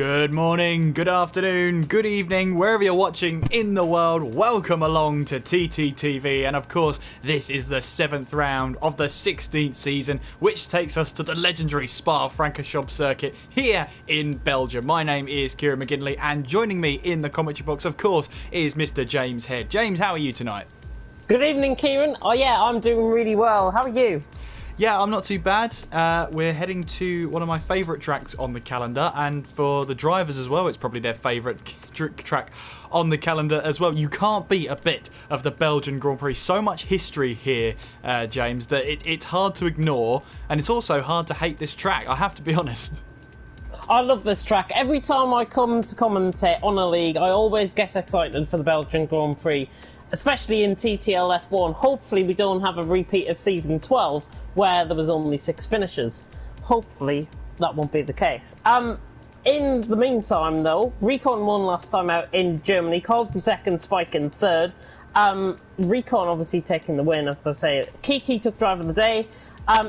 Good morning, good afternoon, good evening, wherever you're watching in the world, welcome along to TTTV, and of course, this is the 7th round of the 16th season, which takes us to the legendary Spa-Francorchamps circuit here in Belgium. My name is Kieran McGinley, and joining me in the commentary box, of course, is Mr. James Head. James, how are you tonight? Good evening, Kieran. Oh yeah, I'm doing really well. How are you? Yeah, I'm not too bad. We're heading to one of my favourite tracks on the calendar, and for the drivers as well, it's probably their favourite track on the calendar as well. You can't beat a bit of the Belgian Grand Prix. So much history here, James, that it's hard to ignore, and it's also hard to hate this track, I have to be honest. I love this track. Every time I come to commentate on a league, I always get excited for the Belgian Grand Prix, especially in TTL F1. Hopefully we don't have a repeat of Season 12, where there was only 6 finishers. Hopefully that won't be the case. In the meantime, though, Recon won last time out in Germany, Cosby second, Spike in third. Recon obviously taking the win, as I say. Kiki took driver of the day.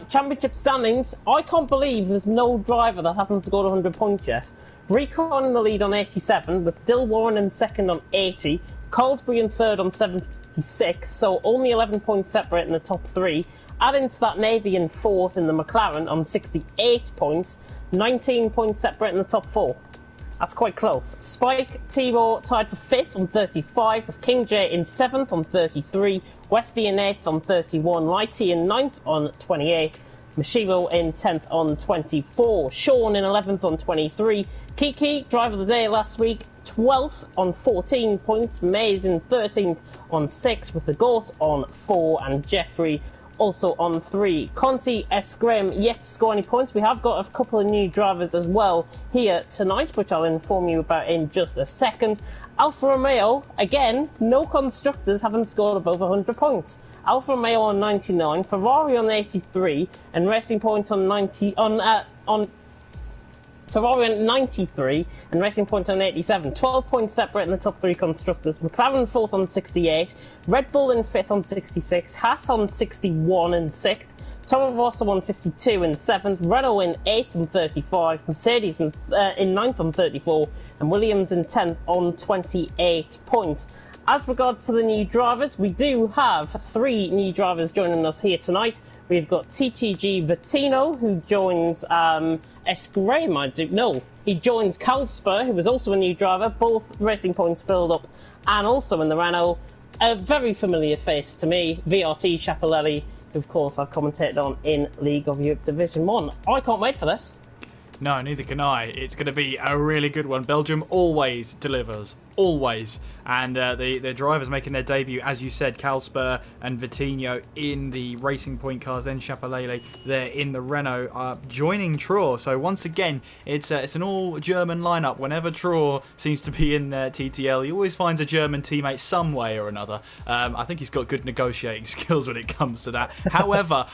Championship standings, I can't believe there's no driver that hasn't scored 100 points yet. Recon in the lead on 87, with Dill Warren in second on 80, Colesbury in third on 76, so only 11 points separate in the top 3. Add into that Navy in fourth in the McLaren on 68 points, 19 points separate in the top 4. That's quite close. Spike, T-Raw tied for 5th on 35, with King J in 7th on 33, Westy in 8th on 31, Lighty in 9th on 28, Mashiro in 10th on 24, Sean in 11th on 23, Kiki, driver of the day last week, 12th on 14 points, Mays in 13th on 6, with the GOAT on 4, and Jeffrey also on 3. Conti S. Graham yet to score any points. We have got a couple of new drivers as well here tonight, which I'll inform you about in just a second. Alfa Romeo, again, no constructors haven't scored above 100 points. Alfa Romeo on 99, Ferrari on 83, and Racing Point on 90 on Ferrari on 93 and Racing Point on 87. 12 points separate in the top 3 constructors. McLaren 4th on 68. Red Bull in 5th on 66. Haas on 61 in 6th. Toro Rosso on 52 in 7th. Renault in 8th on 35. Mercedes in 9th on 34. And Williams in 10th on 28 points. As regards to the new drivers, we do have 3 new drivers joining us here tonight. We've got TTG Vittino, who joins S. Graham, he joins Calsper, who was also a new driver, both Racing Points filled up, and also in the Renault, a very familiar face to me, VRT Schiaparelli, who of course I've commentated on in League of Europe Division 1. I can't wait for this. No, neither can I. It's going to be a really good one. Belgium always delivers. Always. And the drivers making their debut, as you said, Calsper and Vitinho in the Racing Point cars, then Schiaparelli there in the Renault, joining Trohr. So once again, it's an all-German lineup. Whenever Trohr seems to be in TTL, he always finds a German teammate some way or another. I think he's got good negotiating skills when it comes to that. However,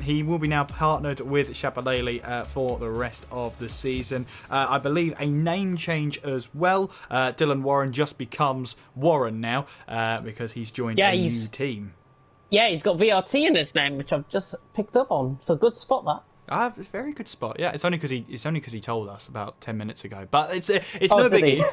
he will be now partnered with Schiaparelli for the rest of the season. I believe a name change as well. Dylan Warren just becomes Warren now because he's joined a new team. Yeah, he's got VRT in his name, which I've just picked up on. So good spot that. Very good spot. Yeah, it's only because he told us about 10 minutes ago. But it's no biggie.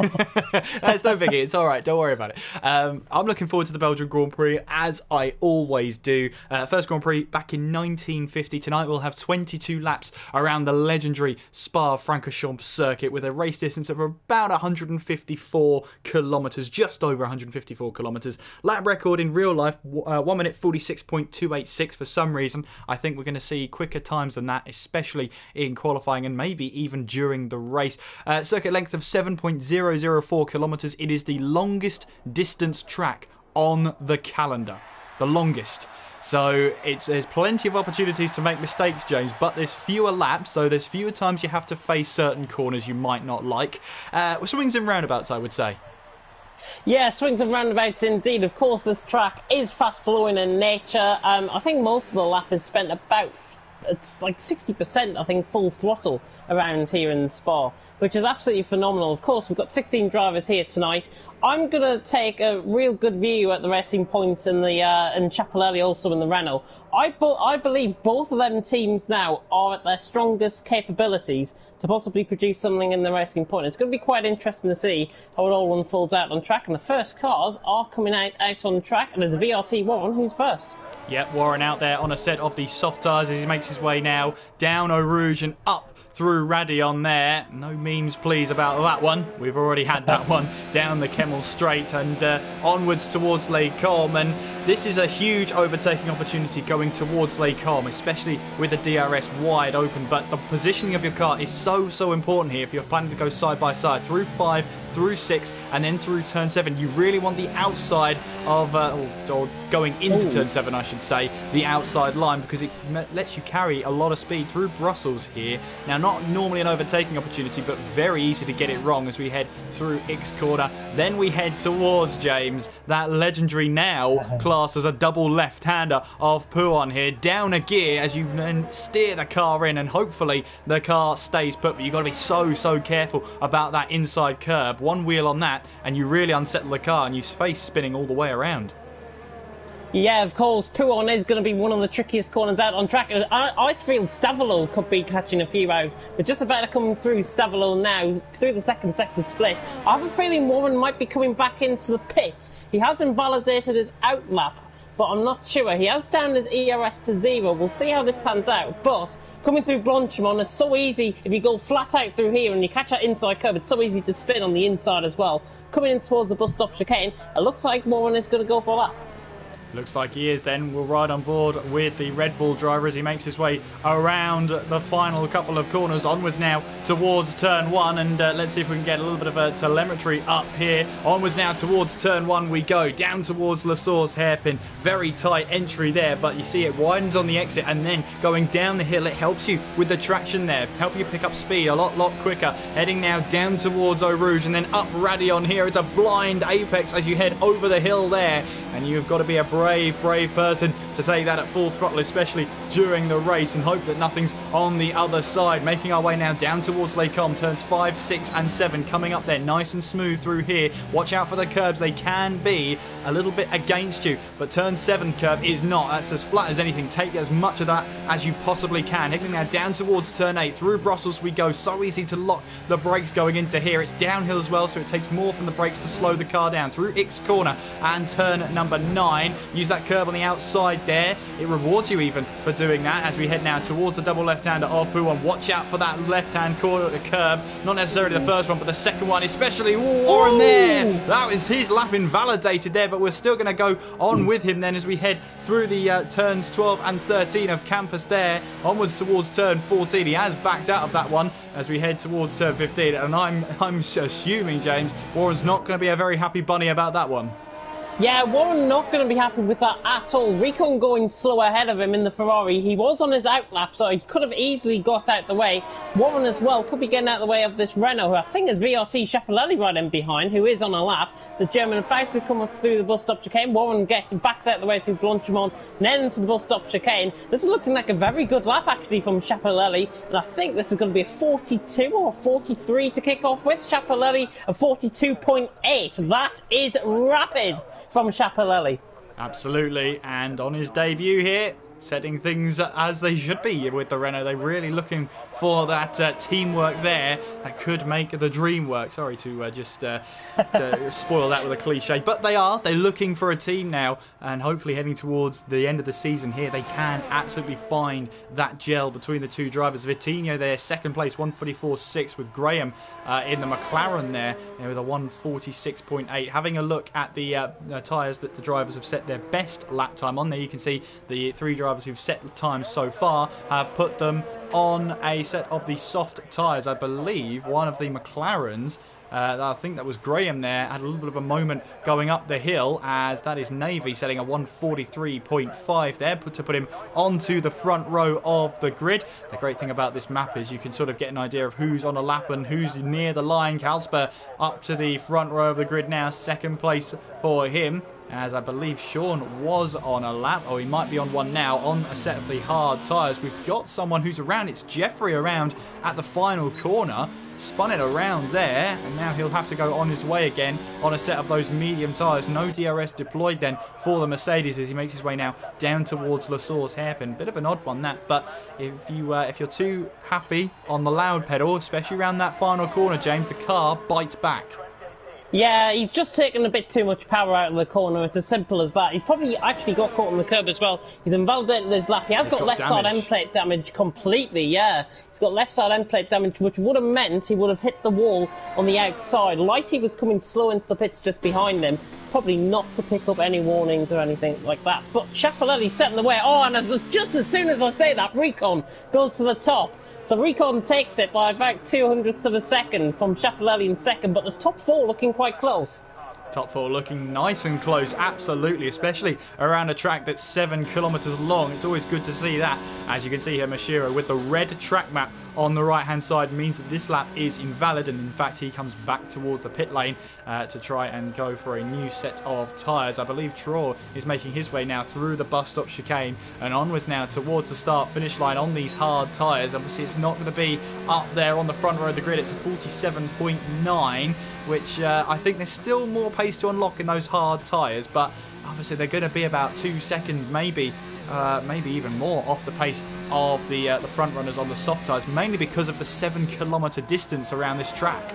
It's no biggie. It's all right. Don't worry about it. I'm looking forward to the Belgian Grand Prix, as I always do. First Grand Prix back in 1950. Tonight we'll have 22 laps around the legendary Spa-Francorchamps circuit with a race distance of about 154 kilometres, just over 154 kilometres. Lap record in real life, 1 minute 46.286. For some reason, I think we're going to see quicker times than that, especially in qualifying and maybe even during the race. Circuit length of 7.004 kilometres. It is the longest distance track on the calendar. The longest. So there's plenty of opportunities to make mistakes, James, but there's fewer laps, so there's fewer times you have to face certain corners you might not like. Swings and roundabouts, I would say. Yeah, swings and roundabouts indeed. Of course, this track is fast-flowing in nature. I think most of the lap is spent about, it's like 60%, I think, full throttle around here in Spa. which is absolutely phenomenal. Of course, we've got 16 drivers here tonight. I'm going to take a real good view at the Racing Points and the and Chapelelli also in the Renault. I believe both of them teams now are at their strongest capabilities to possibly produce something in the Racing Point. It's going to be quite interesting to see how it all unfolds out on track, and the first cars are coming out on track, and it's VRT Warren who's first. Yep, Warren out there on a set of the soft tyres as he makes his way now down Eau Rouge and up through Radillon there. No memes please about that one. We've already had that one down the Kemmel Straight and onwards towards Les Combes. And this is a huge overtaking opportunity going towards Les Combes, especially with the DRS wide open. But the positioning of your car is so important here if you're planning to go side by side through 5, through 6 and then through turn 7. You really want the outside of or going into turn 7 I should say, the outside line, because it lets you carry a lot of speed through Brussels here. Now not normally an overtaking opportunity, but very easy to get it wrong as we head through X corner. Then we head towards, James, that legendary now classed as a double left-hander of Pouon here, down a gear as you then steer the car in, and hopefully the car stays put, but you've got to be so careful about that inside curb. One wheel on that and you really unsettle the car and you face spinning all the way around. Yeah, of course, Pouon is going to be one of the trickiest corners out on track. I feel Stavelot could be catching a few out, but just about to come through Stavelot now, through the second sector split. I have a feeling Warren might be coming back into the pit. He has invalidated his outlap, but I'm not sure. He has down his ERS to 0. We'll see how this pans out. But coming through Blanchimont, it's so easy. If you go flat out through here and you catch that inside curve, it's so easy to spin on the inside as well. Coming in towards the bus stop chicane, it looks like Warren is going to go for that. Looks like he is then. We'll ride on board with the Red Bull driver as he makes his way around the final couple of corners. Onwards now towards turn 1, and let's see if we can get a little bit of a telemetry up here. Onwards now towards turn 1 we go, down towards Le Sour's hairpin. Very tight entry there, but you see it widens on the exit, and then going down the hill, it helps you with the traction there, help you pick up speed a lot quicker. Heading now down towards Eau Rouge and then up Radillon here. It's a blind apex as you head over the hill there, and you've got to be a brave person to take that at full throttle, especially during the race, and hope that nothing's on the other side. Making our way now down towards Les Combes, turns 5, 6 and 7 coming up there nice and smooth through here. Watch out for the curbs, they can be a little bit against you, but turn 7 curb is not. That's as flat as anything. Take as much of that as you possibly can. Heading now down towards turn 8, through Brussels we go. So easy to lock the brakes going into here. It's downhill as well, so it takes more from the brakes to slow the car down. Through X corner and turn number 9, use that curb on the outside there. It rewards you even for doing that as we head now towards the double left-hander of Pouon. Watch out for that left-hand corner at the curb. Not necessarily the first one, but the second one especially. Warren there. That was his lap invalidated there, but we're still going to go on with him then as we head through the turns 12 and 13 of Campus there. Onwards towards turn 14. He has backed out of that one as we head towards turn 15. And I'm assuming, James, Warren's not going to be a very happy bunny about that one. Yeah, Warren not going to be happy with that at all. Ricon going slow ahead of him in the Ferrari. He was on his outlap, so he could have easily got out the way. Warren as well could be getting out the way of this Renault, who I think is VRT Chapelelli right in behind, who is on a lap. The German about to come up through the bus stop chicane. Warren backs out the way through Blanchimont, and then into the bus stop chicane. This is looking like a very good lap actually from Chapelelli, and I think this is going to be a 42 or 43 to kick off with. Chapelelli a 42.8. That is rapid from Chapelelli. Absolutely, and on his debut here, setting things as they should be with the Renault. They're really looking for that teamwork there that could make the dream work. Sorry to just to spoil that with a cliche, but they're looking for a team now, and hopefully heading towards the end of the season here, they can absolutely find that gel between the two drivers. Vitinho there, second place, 144.6, with Graham in the McLaren there with a 146.8. Having a look at the tyres that the drivers have set their best lap time on there, you can see the three drivers who've set the times so far have put them on a set of the soft tyres. I believe one of the McLarens, I think that was Graham there, had a little bit of a moment going up the hill, as that is Navy setting a 143.5 there to put him onto the front row of the grid. The great thing about this map is you can sort of get an idea of who's on a lap and who's near the line. Kalsper up to the front row of the grid now, second place for him, as I believe Sean was on a lap, or he might be on one now, on a set of the hard tyres. We've got someone who's around. It's Jeffrey around at the final corner. spun it around there, and now he'll have to go on his way again on a set of those medium tyres. No DRS deployed then for the Mercedes as he makes his way now down towards Lasau's hairpin. Bit of an odd one that, but if you're too happy on the loud pedal, especially around that final corner, James, the car bites back. Yeah, he's just taken a bit too much power out of the corner. It's as simple as that. He's probably actually got caught on the curb as well. He's invalidated his lap. He has got left side end plate damage completely, yeah. He's got left side end plate damage, which would have meant he would have hit the wall on the outside. Lighty was coming slow into the pits just behind him, probably not to pick up any warnings or anything like that. But Schiaparelli set in the way. Oh, and just as soon as I say that, Recon goes to the top. So Recon takes it by about 200th of a second from Schiaparelli in second, but the top four looking quite close. Top four looking nice and close, absolutely, especially around a track that's 7 kilometres long. It's always good to see that. As you can see here, Mashiro with the red track map on the right-hand side means that this lap is invalid, and in fact he comes back towards the pit lane to try and go for a new set of tyres. I believe Troll is making his way now through the bus stop chicane and onwards now towards the start-finish line on these hard tyres. Obviously it's not going to be up there on the front row of the grid. It's a 47.9, which I think there's still more pace to unlock in those hard tyres, but obviously they're going to be about 2 seconds, maybe even more off the pace of the front runners on the soft tyres, mainly because of the 7 kilometre distance around this track.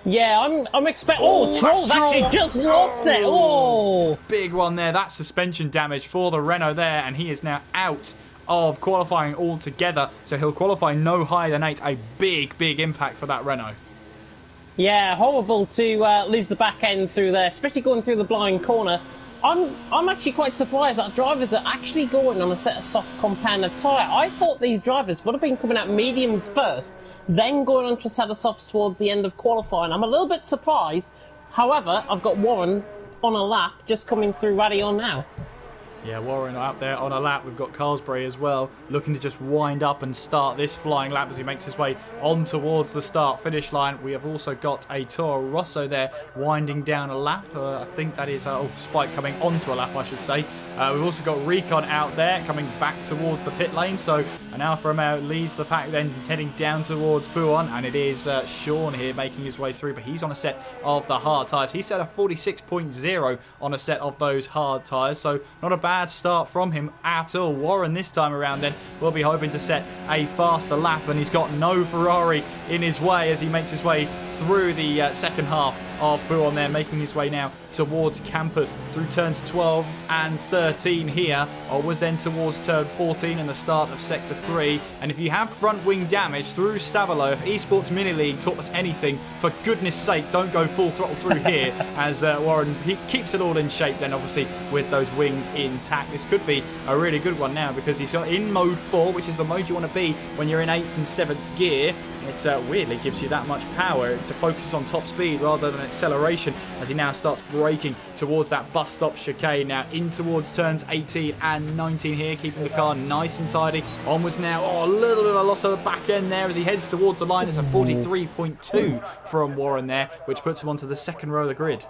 Yeah, I'm expecting... Oh, Troll's actually just lost it! Oh! Big one there. That's suspension damage for the Renault there, and he is now out of qualifying altogether, so he'll qualify no higher than 8. A big impact for that Renault. Yeah, horrible to lose the back end through there, especially going through the blind corner. I'm actually quite surprised that drivers are actually going on a set of soft compounded tyre. I thought these drivers would have been coming out mediums first, then going on to a set of softs towards the end of qualifying. I'm a little bit surprised. However, I've got Warren on a lap just coming through Radio now. Yeah, Warren out there on a lap. We've got Carlsbury as well, looking to just wind up and start this flying lap as he makes his way on towards the start-finish line. We have also got a Toro Rosso there winding down a lap. I think that is Spike coming onto a lap, I should say. We've also got Recon out there coming back towards the pit lane. So an Alfa Romeo leads the pack, then heading down towards Buon, and it is Sean here making his way through, but he's on a set of the hard tyres. He set a 46.0 on a set of those hard tyres, so not a bad start from him at all. Warren this time around then will be hoping to set a faster lap, and he's got no Ferrari in his way as he makes his way through the second half of Buon there, making his way now towards Campus through turns 12 and 13 here, was then towards turn 14 and the start of sector 3. And if you have front wing damage through Stavolo, if Esports Mini League taught us anything, for goodness sake, don't go full throttle through here as Warren he keeps it all in shape then, obviously with those wings intact. This could be a really good one now because he's in mode 4, which is the mode you want to be when you're in 8th and 7th gear. It weirdly gives you that much power to focus on top speed rather than acceleration as he now starts braking towards that bus stop chicane, now in towards turns 18 and 19 here, keeping the car nice and tidy. Onwards now, a little bit of a loss of the back end there as he heads towards the line. It's a 43.2 from Warren there, which puts him onto the second row of the grid.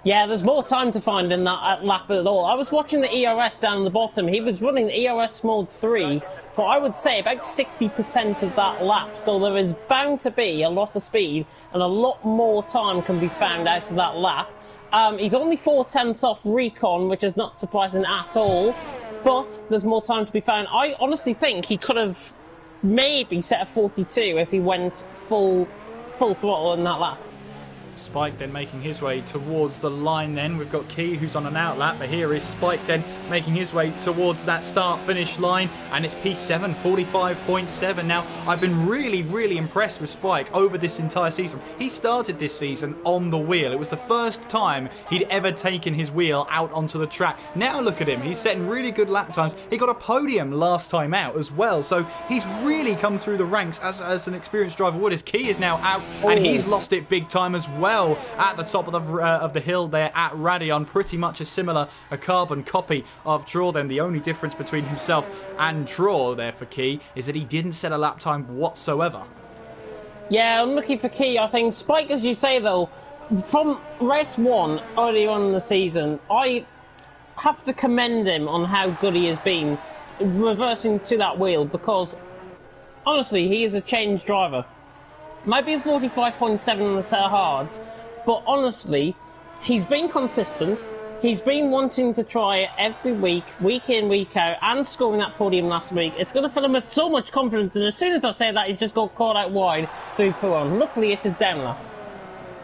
Yeah, there's more time to find in that lap at all. I was watching the ERS down the bottom. He was running the ERS mode 3 for, I would say, about 60% of that lap. So there is bound to be a lot of speed and a lot more time can be found out of that lap. He's only 4/10 off Recon, which is not surprising at all. But there's more time to be found. I honestly think he could have maybe set a 42 if he went full throttle in that lap. Spike then making his way towards the line then. We've got Key who's on an outlap, but here is Spike then making his way towards that start-finish line, and it's P7, 45.7. Now, I've been really impressed with Spike over this entire season. He started this season on the wheel. It was the first time he'd ever taken his wheel out onto the track. Now look at him. He's setting really good lap times. He got a podium last time out as well, so he's really come through the ranks as an experienced driver would. His Key is now out, and he's lost it big time as well. At the top of the hill there at Radeon, pretty much a carbon copy of Draw then. The only difference between himself and Draw there for Key is that he didn't set a lap time whatsoever. Yeah, unlucky for Key, I think. Spike, as you say though, from race 1 early on in the season, I have to commend him on how good he has been reversing to that wheel, because honestly he is a changed driver. Might be a 45.7 on the set hard, but honestly, he's been consistent. He's been wanting to try it every week, week in, week out, and scoring that podium last week. It's going to fill him with so much confidence, and as soon as I say that, he's just got caught out wide through Pouron. Luckily, it's his down lap.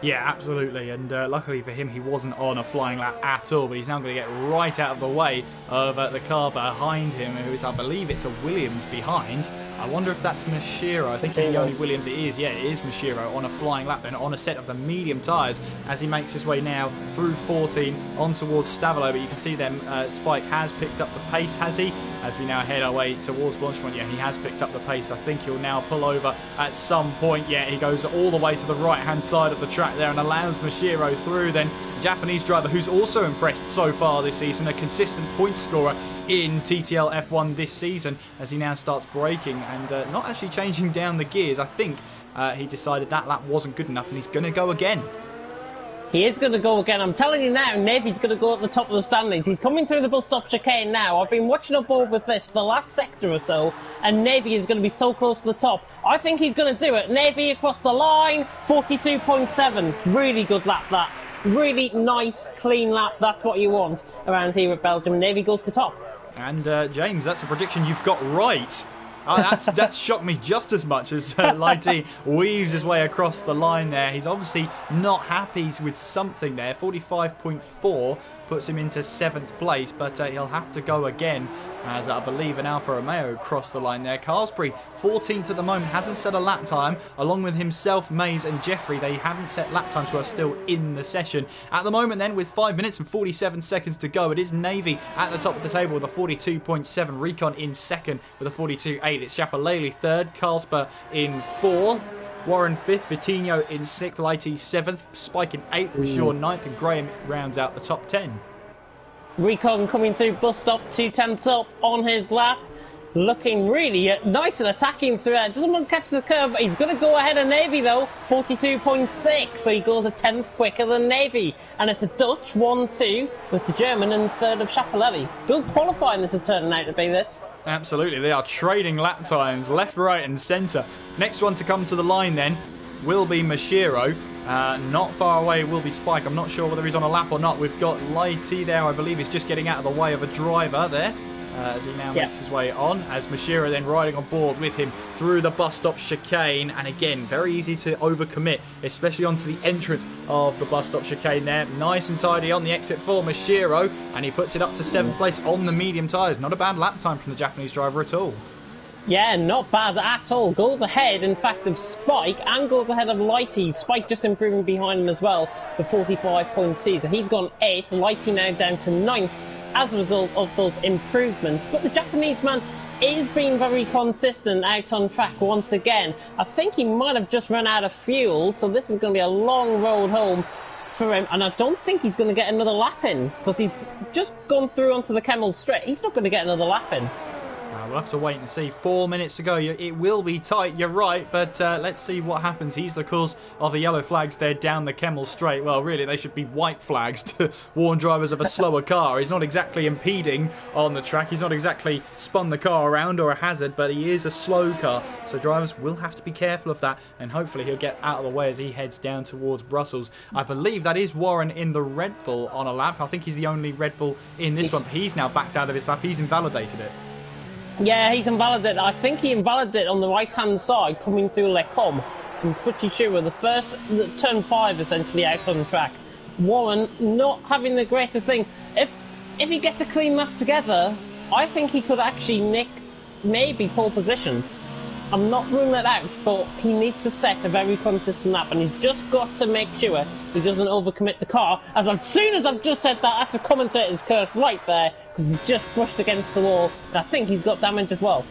Yeah, absolutely, and luckily for him, he wasn't on a flying lap at all, but he's now going to get right out of the way of the car behind him, who is, I believe, it's a Williams behind. I wonder if that's Mashiro. I think it's the only Williams it is. Yeah, it is Mashiro on a flying lap and on a set of the medium tyres as he makes his way now through 14 on towards Stavolo. But you can see them, Spike has picked up the pace, has he? As we now head our way towards Blanchemont, yeah, he has picked up the pace. I think he'll now pull over at some point. Yeah, he goes all the way to the right-hand side of the track there and allows Mashiro through. Then Japanese driver who's also impressed so far this season, a consistent point scorer in TTL F1 this season, as he now starts braking and not actually changing down the gears. I think he decided that lap wasn't good enough and he's going to go again. He is going to go again. I'm telling you now, Navy's going to go at the top of the standings. He's coming through the bus stop chicane now. I've been watching up board with this for the last sector or so, and Navy is going to be so close to the top. I think he's going to do it. Navy across the line, 42.7. Really good lap, that. Really nice, clean lap. That's what you want around here at Belgium. Navy goes to the top. And James, that's a prediction you've got right. That's shocked me just as much as Lighty weaves his way across the line there. He's obviously not happy with something there. 45.4 puts him into 7th place, but he'll have to go again, as I believe an Alfa Romeo crossed the line there. Carlsbury, 14th at the moment, hasn't set a lap time. Along with himself, Mays and Jeffrey, they haven't set lap times, who are still in the session. At the moment then, with 5 minutes and 47 seconds to go, it is Navy at the top of the table with a 42.7. Recon in 2nd with a 42.8. It's Chapalele 3rd, Carlsberg in 4th. Warren 5th, Vitinho in 6th, Lighty 7th, Spike in 8th, Shaw 9th, and Graham rounds out the top 10. Recon coming through bus stop, 2/10 up on his lap. Looking really nice and attacking through there. Doesn't want to catch the curve, but he's going to go ahead of Navy though. 42.6, so he goes a 10th quicker than Navy. And it's a Dutch 1-2 with the German in 3rd of Chapalele. Good qualifying this is turning out to be, this. Absolutely, they are trading lap times left, right and centre. Next one to come to the line then will be Mashiro. Not far away will be Spike. I'm not sure whether he's on a lap or not. We've got Lighty there, I believe he's just getting out of the way of a driver there. As he now makes his way on, as Mashiro then riding on board with him through the bus stop chicane, and again very easy to overcommit, especially onto the entrance of the bus stop chicane there. Nice and tidy on the exit for Mashiro, and he puts it up to 7th place on the medium tyres. Not a bad lap time from the Japanese driver at all. Yeah, not bad at all. Goes ahead, in fact, of Spike, and goes ahead of Lighty. Spike just improving behind him as well for 45.2. So he's gone 8th. Lighty now down to 9th as a result of those improvements. But the Japanese man is being very consistent out on track once again. I think he might have just run out of fuel, so this is going to be a long road home for him, and I don't think he's going to get another lap in, because he's just gone through onto the Kemmel Straight. He's not going to get another lap in. We'll have to wait and see. 4 minutes to go. It will be tight, you're right, but let's see what happens. He's the cause of the yellow flags there down the Kemmel Straight. Well, really, they should be white flags to warn drivers of a slower car. He's not exactly impeding on the track. He's not exactly spun the car around or a hazard, but he is a slow car. So drivers will have to be careful of that, and hopefully he'll get out of the way as he heads down towards Brussels. I believe that is Warren in the Red Bull on a lap. I think he's the only Red Bull in this one. He's now backed out of his lap. He's invalidated it. Yeah, he's invalidated. I think he invalidated on the right-hand side coming through Les Combes. I'm pretty sure the first turn 5 essentially out on the track. Warren not having the greatest thing. If he gets a clean lap together, I think he could actually nick maybe pole position. I'm not ruling it out, but he needs to set a very consistent lap, and he's just got to make sure he doesn't overcommit the car. As soon as I've just said that, that's a commentator's curse right there, because he's just brushed against the wall, and I think he's got damage as well.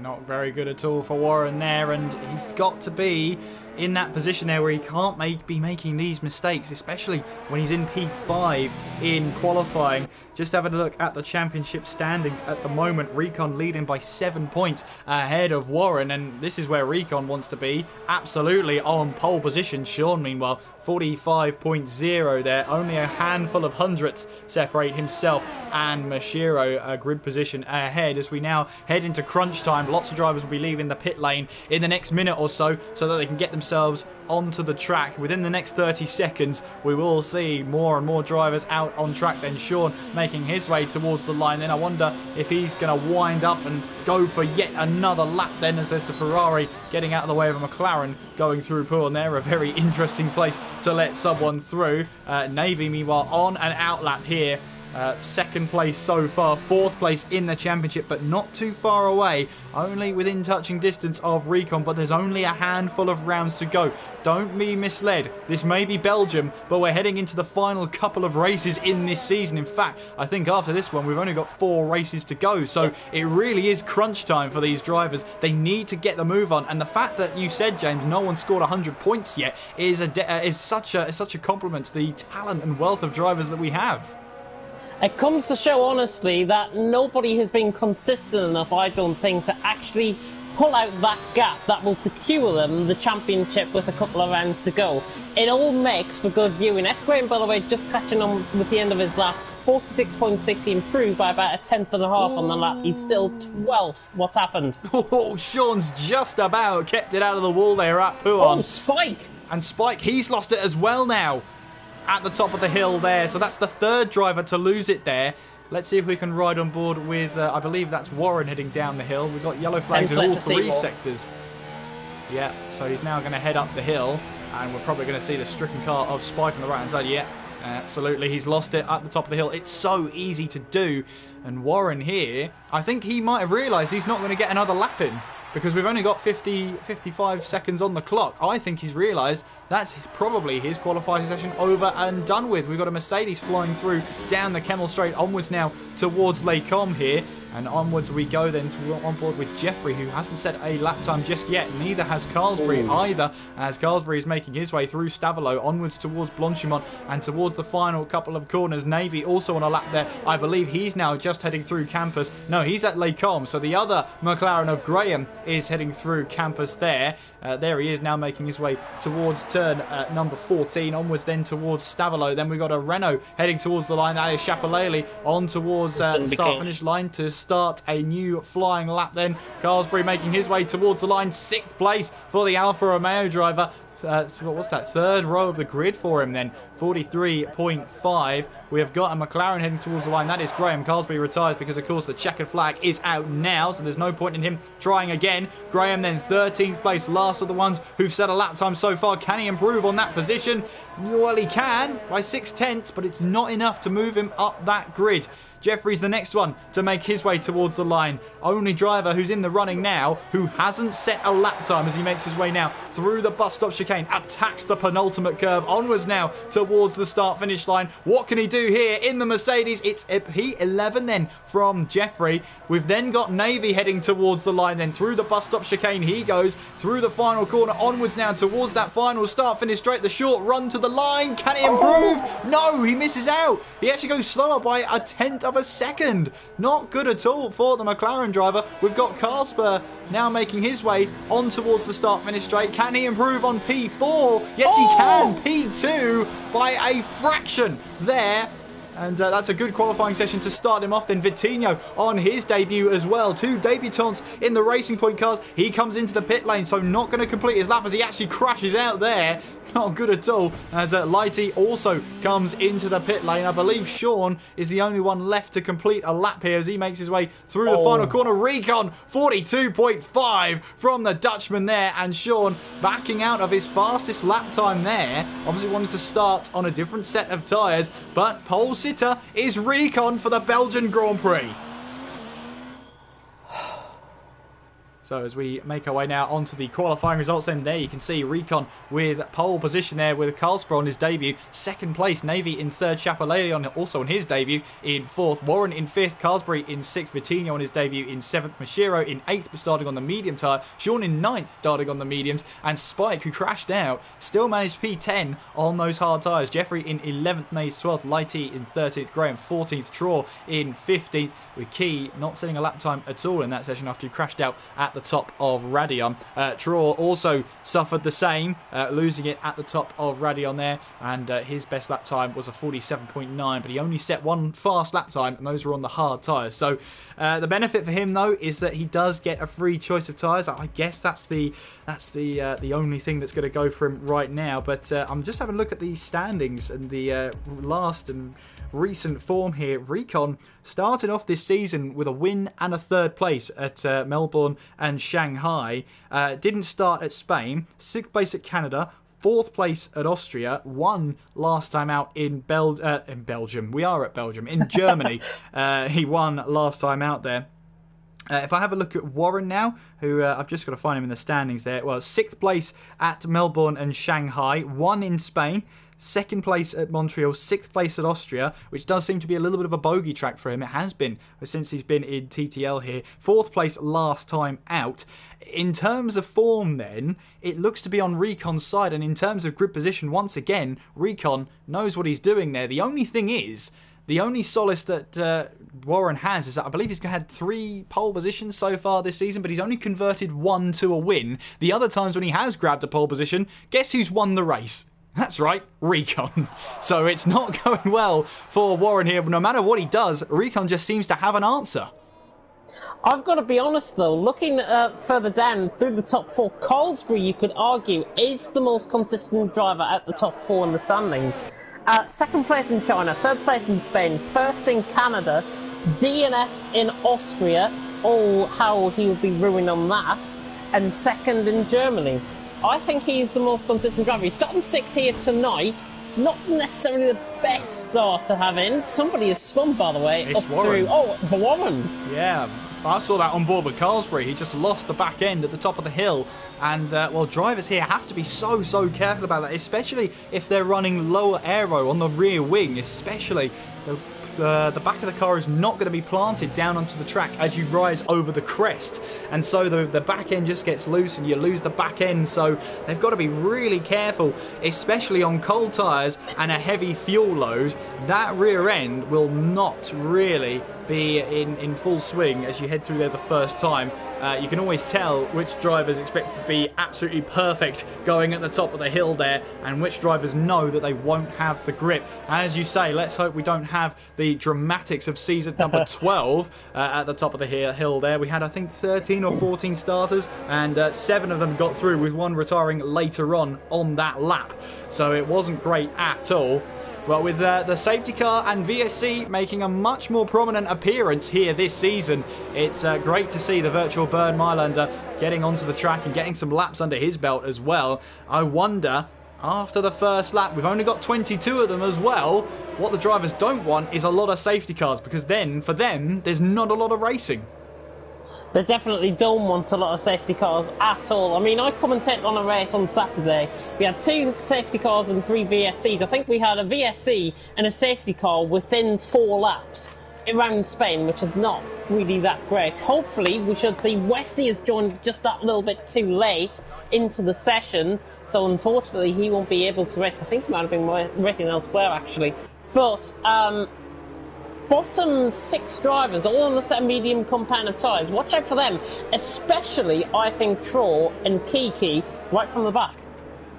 Not very good at all for Warren there, and he's got to be in that position there where he can't be making these mistakes, especially when he's in P5 in qualifying. Just having a look at the championship standings at the moment, Recon leading by 7 points ahead of Warren, and this is where Recon wants to be, absolutely on pole position. Sean, meanwhile, 45.0 there, only a handful of hundredths separate himself and Mashiro, a grid position ahead as we now head into crunch time. Lots of drivers will be leaving the pit lane in the next minute or so that they can get themselves onto the track. Within the next 30 seconds, we will see more and more drivers out on track. Then Sean making his way towards the line. Then I wonder if he's going to wind up and go for yet another lap then, as there's a Ferrari getting out of the way of a McLaren going through pool, and they're a very interesting place to let someone through. Navy, meanwhile, on an out lap here. Second place so far, fourth place in the championship, but not too far away, only within touching distance of Recon, but there's only a handful of rounds to go. Don't be misled, this may be Belgium, but we're heading into the final couple of races in this season. In fact, I think after this one we've only got 4 races to go, so it really is crunch time for these drivers. They need to get the move on, and the fact that you said, James, no one scored 100 points yet is such a compliment to the talent and wealth of drivers that we have. It comes to show, honestly, that nobody has been consistent enough, I don't think, to actually pull out that gap that will secure them the championship with a couple of rounds to go. It all makes for good viewing. Esquire, by the way, just catching on with the end of his lap, 46.6, he improved by about a tenth and a half on the lap. He's still 12th. What's happened? Oh, Sean's just about kept it out of the wall there at Pouan. Oh, Spike! And Spike, he's lost it as well now. At the top of the hill there, so that's the third driver to lose it there. Let's see if we can ride on board with, I believe that's Warren heading down the hill. We've got yellow flags in all 3 sectors. Yeah, so he's now going to head up the hill, and we're probably going to see the stricken car of Spike on the right hand side. Yeah, absolutely, he's lost it at the top of the hill. It's so easy to do, and Warren here, I think he might have realised he's not going to get another lap in, because we've only got 55 seconds on the clock. I think he's realised that's probably his qualifying session over and done with. We've got a Mercedes flying through down the Kemmel Straight, onwards now towards Les Combes here. And onwards we go then on board with Jeffrey, who hasn't set a lap time just yet. Neither has Carlsbury either, as Carlsbury is making his way through Stavelot, onwards towards Blanchimont and towards the final couple of corners. Navy also on a lap there. I believe he's now just heading through campus. No, he's at Les Combes, so the other McLaren of Graham is heading through campus there. There he is now making his way towards turn number 14, onwards then towards Stavelot. Then we've got a Renault heading towards the line. That is Chapelele on towards the start-finish line to start a new flying lap then. Carlsbury making his way towards the line, 6th place for the Alfa Romeo driver. What's that, third row of the grid for him then, 43.5. We have got a McLaren heading towards the line. That is Graham. Carlsbury retires because, of course, the checkered flag is out now, so there's no point in him trying again. Graham then 13th place, last of the ones who've set a lap time so far. Can he improve on that position? Well, he can by 6/10, but it's not enough to move him up that grid. Jeffrey's the next one to make his way towards the line. Only driver who's in the running now who hasn't set a lap time as he makes his way now through the bus stop chicane, attacks the penultimate curve, onwards now towards the start-finish line. What can he do here in the Mercedes? It's a P11 then from Jeffrey. We've then got Navy heading towards the line then through the bus stop chicane. He goes through the final corner, onwards now towards that final start-finish straight, the short run to the line. Can he improve? No, he misses out. He actually goes slower by a tenth of a second. Not good at all for the McLaren driver. We've got Carlsberg now making his way on towards the start finish straight. Can he improve on P4? Yes, he can. P2 by a fraction there. And that's a good qualifying session to start him off. Then Vitinho on his debut as well. 2 debutants in the Racing Point cars. He comes into the pit lane, so not going to complete his lap as he actually crashes out there. Not good at all, as Lighty also comes into the pit lane. I believe Sean is the only one left to complete a lap here as he makes his way through the final corner. Recon, 42.5 from the Dutchman there, and Sean backing out of his fastest lap time there. Obviously wanted to start on a different set of tyres, but pole sitter is Recon for the Belgian Grand Prix. So as we make our way now onto the qualifying results, then there you can see Recon with pole position there with Karlsbro on his debut. Second place, Navy in third, Chapalele also on his debut in fourth, Warren in fifth, Carsbury in sixth, Vitinho on his debut in seventh, Mashiro in eighth but starting on the medium tyre, Sean in ninth starting on the mediums, and Spike, who crashed out, still managed P10 on those hard tyres. Jeffrey in 11th, Mays 12th, Lighty in 13th, Graham 14th, Traw in 15th, with Key not setting a lap time at all in that session after he crashed out at the top of Radion. Traw also suffered the same, losing it at the top of Radion there, and his best lap time was a 47.9, but he only set one fast lap time, and those were on the hard tyres. So the benefit for him though is that he does get a free choice of tyres. I guess that's the only thing that's going to go for him right now. But I'm just having a look at the standings and the last and recent form here. Recon started off this season with a win and a third place at Melbourne and Shanghai. Didn't start at Spain. Sixth place at Canada. Fourth place at Austria, won last time out in Belgium. We are at Belgium. In Germany, he won last time out there. If I have a look at Warren now, who I've just got to find him in the standings there. Well, sixth place at Melbourne and Shanghai, one in Spain. Second place at Montreal, sixth place at Austria, which does seem to be a little bit of a bogey track for him. It has been since he's been in TTL here. Fourth place last time out. In terms of form then, it looks to be on Recon's side, and in terms of grid position, once again, Recon knows what he's doing there. The only thing is, the only solace that Warren has is that I believe he's had 3 pole positions so far this season, but he's only converted 1 to a win. The other times when he has grabbed a pole position, guess who's won the race? That's right, Recon. So it's not going well for Warren here, but no matter what he does, Recon just seems to have an answer. I've got to be honest though, looking further down through the top 4, Colesbury, you could argue, is the most consistent driver at the top 4 in the standings. Second place in China, third place in Spain, first in Canada, DNF in Austria, how he would be ruined on that, and second in Germany. I think he's the most consistent driver. He's starting 6th here tonight. Not necessarily the best start to have in. Somebody has spun, by the way, it's up Warren. through. Oh, Warren. Yeah, I saw that on board with Carlsbury. He just lost the back end at the top of the hill. And, well, drivers here have to be so careful about that, especially if they're running lower aero on the rear wing, especially. The back of the car is not going to be planted down onto the track as you rise over the crest, and so the back end just gets loose and you lose the back end. So they've got to be really careful, especially on cold tyres and a heavy fuel load. That rear end will not really be in full swing as you head through there the first time. You can always tell which drivers expect to be absolutely perfect going at the top of the hill there, and which drivers know that they won't have the grip. As you say, let's hope we don't have the dramatics of season number 12 at the top of the hill there. We had, I think, 13 or 14 starters, and 7 of them got through, with 1 retiring later on that lap. So it wasn't great at all. Well, with the safety car and VSC making a much more prominent appearance here this season, it's great to see the virtual Bernd Mailander getting onto the track and getting some laps under his belt as well. I wonder, after the first lap, we've only got 22 of them as well, what the drivers don't want is a lot of safety cars, because then, for them, there's not a lot of racing. They definitely don't want a lot of safety cars at all. I mean, I commentated on a race on Saturday. We had 2 safety cars and 3 VSCs. I think we had a VSC and a safety car within 4 laps around Spain, which is not really that great. Hopefully, we should see Westy has joined just that little bit too late into the session, so unfortunately he won't be able to race. I think he might have been racing elsewhere, actually. But bottom 6 drivers, all on the set of medium compounded tyres. Watch out for them, especially, I think, Troll and Kiki right from the back.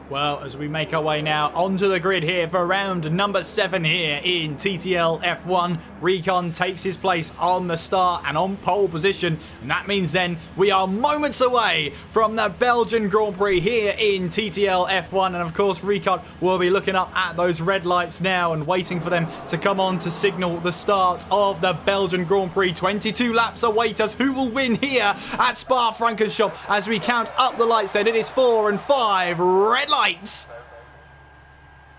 Well, as we make our way now onto the grid here for round number 7 here in TTL F1, Recon takes his place on the start and on pole position, and that means then we are moments away from the Belgian Grand Prix here in TTL F1, and of course Recon will be looking up at those red lights now and waiting for them to come on to signal the start of the Belgian Grand Prix. 22 laps await us. Who will win here at Spa-Francorchamps as we count up the lights then? It is 4 and 5 red lights.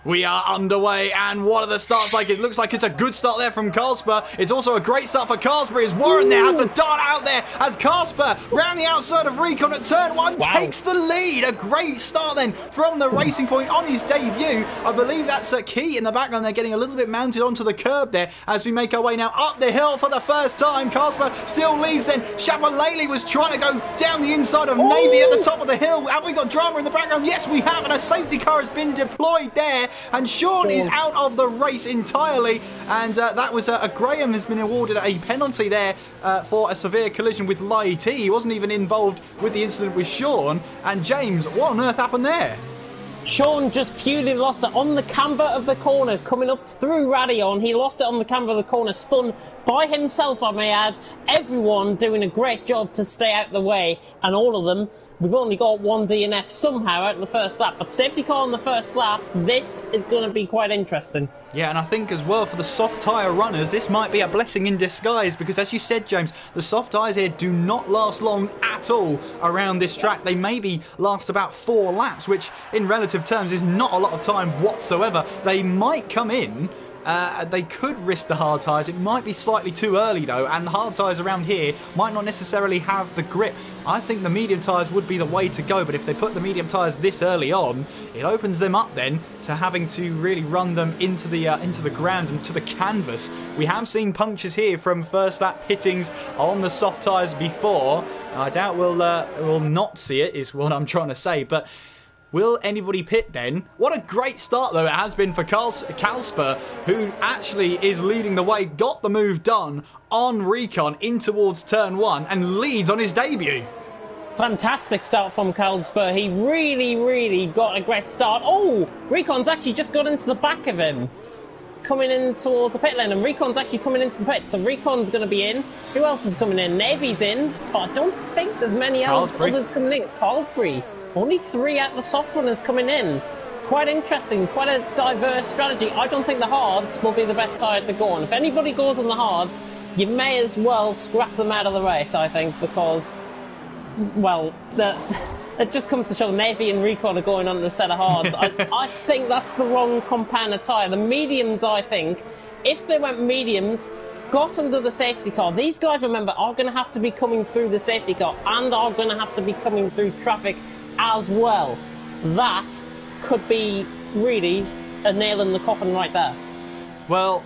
We are underway, and what are the starts like? It looks like it's a good start there from Casper. It's also a great start for Casper. As Warren there has to dart out there as Casper round the outside of Recon at turn 1 takes the lead. A great start then from the Racing Point on his debut. I believe that's a key in the background. They're getting a little bit mounted onto the curb there as we make our way now up the hill for the first time. Casper still leads then. Shapalele was trying to go down the inside of Navy at the top of the hill. Have we got drama in the background? Yes, we have, and a safety car has been deployed there. And Sean is out of the race entirely, and that was Graham has been awarded a penalty there for a severe collision with Light. He wasn't even involved with the incident with Sean. And James, what on earth happened there? Sean just purely lost it on the camber of the corner, coming up through Radion. He lost it on the camber of the corner, spun by himself, I may add. Everyone doing a great job to stay out the way, and all of them. We've only got one DNF somehow out in the first lap, but safety car on the first lap, this is going to be quite interesting. Yeah, and I think as well for the soft tyre runners, this might be a blessing in disguise because, as you said, James, the soft tyres here do not last long at all around this track. They maybe last about 4 laps, which in relative terms is not a lot of time whatsoever. They might come in. They could risk the hard tyres. It might be slightly too early though, and the hard tyres around here might not necessarily have the grip. I think the medium tyres would be the way to go, but if they put the medium tyres this early on, it opens them up then to having to really run them into the ground and to the canvas. We have seen punctures here from first lap hittings on the soft tyres before. I doubt we'll not see it, is what I'm trying to say, but will anybody pit then? What a great start though it has been for Casper, who actually is leading the way, got the move done on Recon in towards turn 1 and leads on his debut. Fantastic start from Casper. He really got a great start. Oh, Recon's actually just got into the back of him, coming in towards the pit lane, and Recon's actually coming into the pit, so Recon's going to be in. Who else is coming in? Navy's in, but I don't think there's many others coming in. Carlsbury. Only 3 out of the soft runners coming in. Quite interesting, quite a diverse strategy. I don't think the hards will be the best tyre to go on. If anybody goes on the hards, you may as well scrap them out of the race, I think, because, well, it just comes to show Navy and Recon are going on a set of hards. I think that's the wrong compound of tyre. The mediums, I think, if they went mediums, got under the safety car, these guys, remember, are going to have to be coming through the safety car and are going to have to be coming through traffic as well. That could be really a nail in the coffin right there. Well,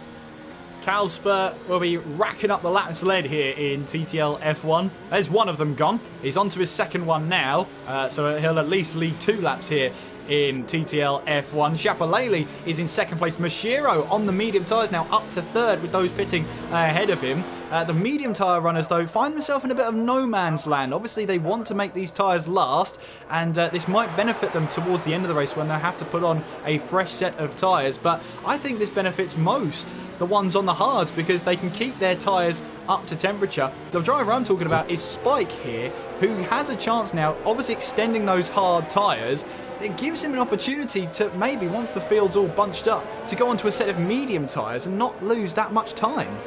Casper will be racking up the laps led here in TTL F1. There's one of them gone. He's on to his second one now, so he'll at least lead 2 laps here in TTL F1. Shapalele is in second place. Mashiro on the medium tyres now up to third with those pitting ahead of him. The medium tyre runners though find themselves in a bit of no man's land. Obviously they want to make these tyres last, and this might benefit them towards the end of the race when they have to put on a fresh set of tyres, but I think this benefits most the ones on the hards because they can keep their tyres up to temperature. The driver I'm talking about is Spike here, who has a chance now, obviously extending those hard tyres. It gives him an opportunity to maybe, once the field's all bunched up, to go onto a set of medium tyres and not lose that much time.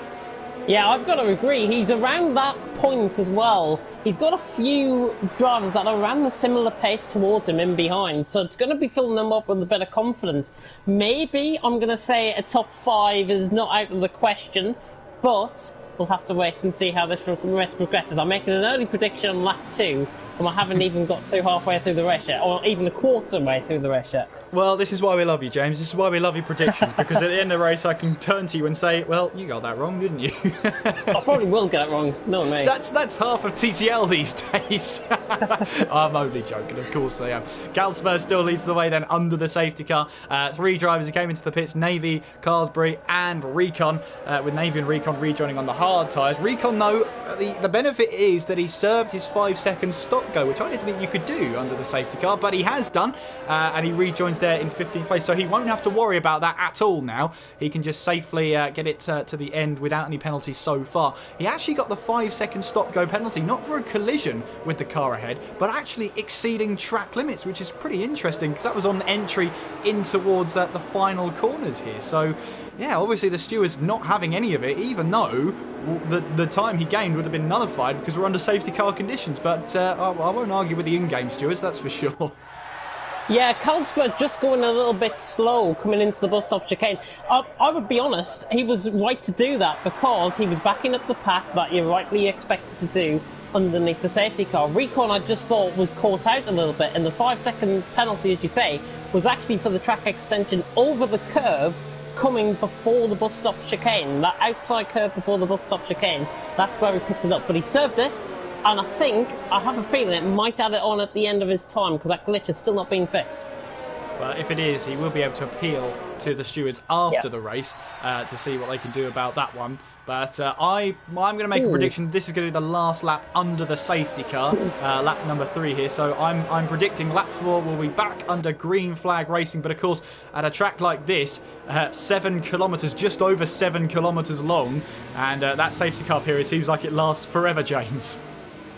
Yeah, I've got to agree. He's around that point as well. He's got a few drivers that are around the similar pace towards him in behind, so it's going to be filling them up with a bit of confidence. Maybe I'm going to say a top 5 is not out of the question, but we'll have to wait and see how this race progresses. I'm making an early prediction on lap 2, and I haven't even got through halfway through the race yet, or even a quarter way through the race yet. Well, this is why we love you, James. This is why we love your predictions, because at the end of the race I can turn to you and say, well, you got that wrong, didn't you? I probably will get it wrong, not me. That's half of TTL these days. I'm only joking, of course I am. Casper still leads the way then under the safety car. 3 drivers who came into the pits, Navy, Carlsbury and Recon, with Navy and Recon rejoining on the hard tyres. Recon, though, the benefit is that he served his 5-second stop go, which I didn't think you could do under the safety car, but he has done, and he rejoins there in 15th place, so he won't have to worry about that at all now. He can just safely get it to the end without any penalties so far. He actually got the 5-second stop-go penalty, not for a collision with the car ahead, but actually exceeding track limits, which is pretty interesting because that was on the entry in towards the final corners here. So yeah, obviously the steward's not having any of it, even though the time he gained would have been nullified because we're under safety car conditions. But I won't argue with the in-game stewards, that's for sure. Yeah, Carlsberg just going a little bit slow coming into the bus stop chicane. I would be honest, he was right to do that because he was backing up the pack that you're rightly expected to do underneath the safety car. Recon, I just thought, was caught out a little bit, and the 5-second penalty, as you say, was actually for the track extension over the curb coming before the bus stop chicane. That outside curve before the bus stop chicane, that's where he picked it up. But he served it. And I have a feeling it might add it on at the end of his time because that glitch has still not been fixed. Well, if it is, he will be able to appeal to the stewards after the race to see what they can do about that one. But I'm going to make a prediction. This is going to be the last lap under the safety car, lap number 3 here. So I'm predicting lap 4 will be back under green flag racing. But of course, at a track like this, 7 kilometres, just over 7 kilometres long, and that safety car period seems like it lasts forever, James.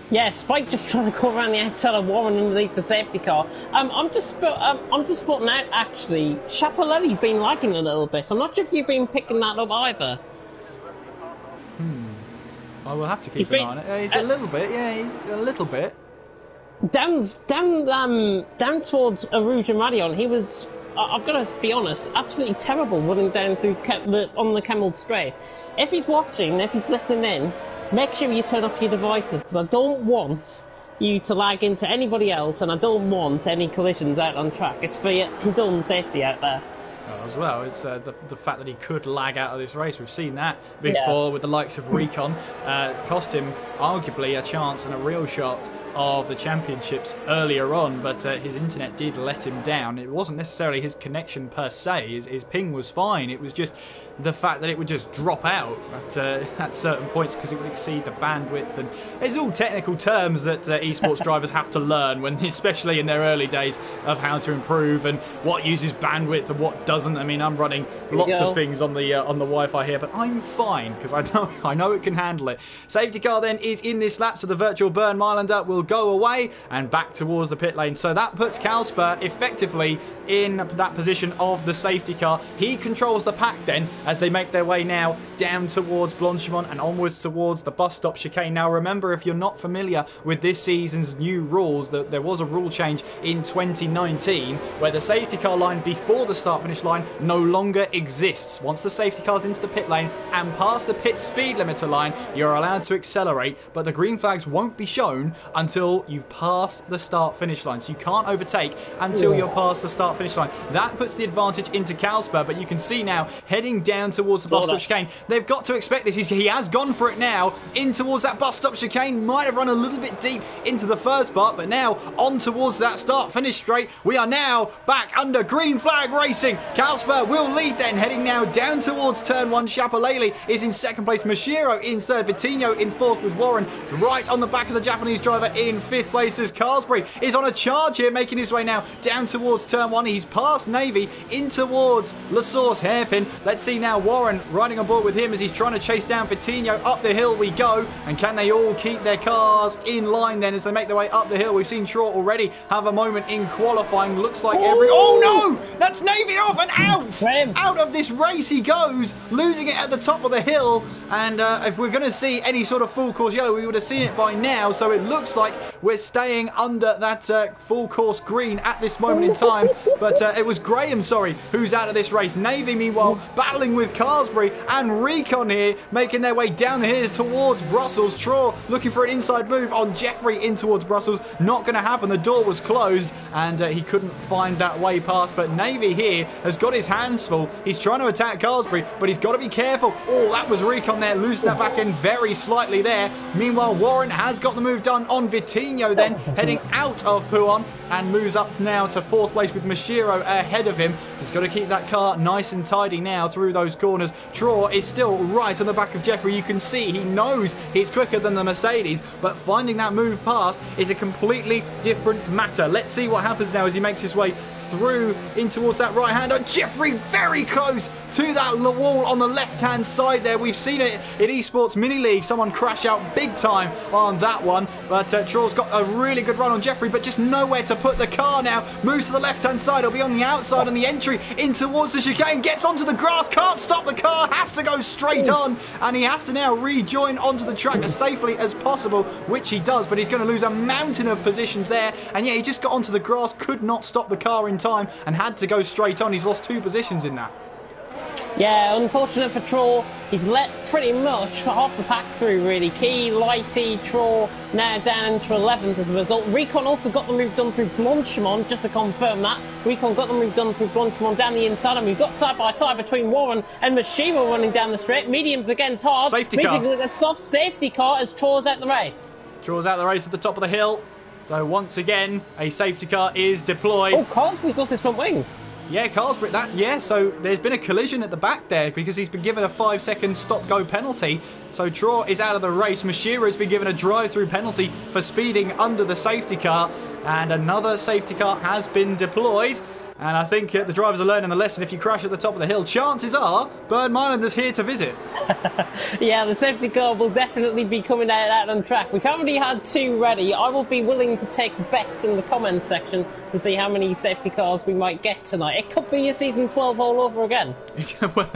Yeah, Spike just trying to go around the outside of Warren underneath the safety car. I'm just spotting out, actually, Chapelelli's been lagging a little bit. I'm not sure if you've been picking that up either. I will have to keep an eye on it. He's a little bit, a little bit. Down towards Arouge and Radion, he was, I've got to be honest, absolutely terrible running down through on the Kemmel Straight. If he's watching, if he's listening in, make sure you turn off your devices, because I don't want you to lag into anybody else, and I don't want any collisions out on track. It's for his own safety out there. As well, it's the fact that he could lag out of this race. We've seen that before with the likes of Recon. Cost him arguably a chance and a real shot of the championships earlier on, but his internet did let him down. It wasn't necessarily his connection per se. His ping was fine. It was just the fact that it would just drop out at certain points because it would exceed the bandwidth. And it's all technical terms that esports drivers have to learn, when, especially in their early days, of how to improve and what uses bandwidth and what doesn't. I mean, I'm running lots of things on the Wi-Fi here, but I'm fine because I know it can handle it. Safety car then is in this lap, so the virtual burn Mylander will go away and back towards the pit lane. So that puts Carlsberg effectively in that position of the safety car. He controls the pack then as they make their way now down towards Blanchimont and onwards towards the bus stop chicane. Now remember, if you're not familiar with this season's new rules, that there was a rule change in 2019 where the safety car line before the start finish line no longer exists. Once the safety car's into the pit lane and past the pit speed limiter line, you're allowed to accelerate, but the green flags won't be shown until you've passed the start finish line. So you can't overtake until you're past the start finish line. That puts the advantage into Carlsberg, but you can see now heading down towards the bus stop chicane. They've got to expect this. He has gone for it now in towards that bus stop chicane. Might have run a little bit deep into the first part, but now on towards that start finish straight. We are now back under green flag racing. Carlsberg will lead then, heading now down towards turn 1. Chapelele is in second place. Mashiro in third. Vitinho in fourth with Warren right on the back of the Japanese driver in fifth place, as Carlsberg is on a charge here, making his way now down towards turn 1. He's past Navy in towards La Source hairpin. Let's see now Warren riding on board with him as he's trying to chase down Vitinho. Up the hill we go, and can they all keep their cars in line then as they make their way up the hill? We've seen Trott already have a moment in qualifying. Looks like oh no, that's Navy off and out of this race he goes, losing it at the top of the hill. And if we're going to see any sort of full course yellow, we would have seen it by now. So it looks like we're staying under that full course green at this moment in time. But it was Graham, who's out of this race. Navy, meanwhile, battling with Carsbury and Recon here, making their way down here towards Brussels. Traw looking for an inside move on Jeffrey in towards Brussels. Not going to happen. The door was closed and he couldn't find that way past. But Navy here has got his hands full. He's trying to attack Carsbury, but he's got to be careful. Oh, that was Recon there, losing that back end very slightly there. Meanwhile, Warren has got the move done on Vitinho then, heading out of Puon and moves up now to fourth place with Mashiro ahead of him. He's got to keep that car nice and tidy now through those corners. Traw is still right on the back of Jeffrey. You can see he knows he's quicker than the Mercedes, but finding that move past is a completely different matter. Let's see what happens now as he makes his way through in towards that right-hander. Jeffrey very close to that wall on the left-hand side there. We've seen it in Esports Mini League. Someone crash out big time on that one. But Traw's got a really good run on Jeffrey, but just nowhere to put the car now. Moves to the left-hand side. He'll be on the outside on the entry in towards the chicane. Gets onto the grass. Can't stop the car. Has to go straight on. And he has to now rejoin onto the track as safely as possible, which he does. But he's going to lose a mountain of positions there. And yeah, he just got onto the grass. Could not stop the car in time and had to go straight on. He's lost 2 positions in that. Yeah, unfortunate for Traw. He's let pretty much half the pack through, really. Key, Lighty, Traw now down into 11th as a result. Recon also got the move done through Blanchimont, just to confirm that. Recon got the move done through Blanchimont down the inside, and we've got side by side between Warren and Mashiro running down the straight. Mediums against hard. Safety car. Mediums against soft. Safety car as Traw's out the race. Traw's out the race at the top of the hill. So once again, a safety car is deployed. Oh, Cosby does his front wing. Yeah, Carlsbrook, so there's been a collision at the back there because he's been given a 5-second stop-go penalty. So Traw is out of the race. Mashiro's been given a drive-through penalty for speeding under the safety car. And another safety car has been deployed. And I think the drivers are learning the lesson. If you crash at the top of the hill, chances are Burn Mylander's here to visit. Yeah, the safety car will definitely be coming out on track. We've already had 2 ready. I will be willing to take bets in the comments section to see how many safety cars we might get tonight. It could be a season 12 all over again. Well,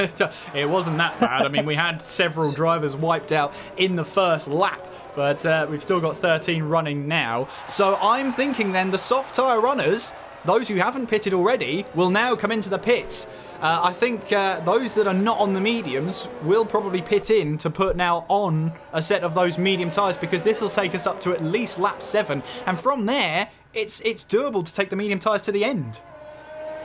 it wasn't that bad. I mean, we had several drivers wiped out in the first lap. But we've still got 13 running now. So I'm thinking then the soft tyre runners, those who haven't pitted already, will now come into the pits. I think those that are not on the mediums will probably pit in to put now on a set of those medium tyres, because this will take us up to at least lap 7. And from there, it's doable to take the medium tyres to the end.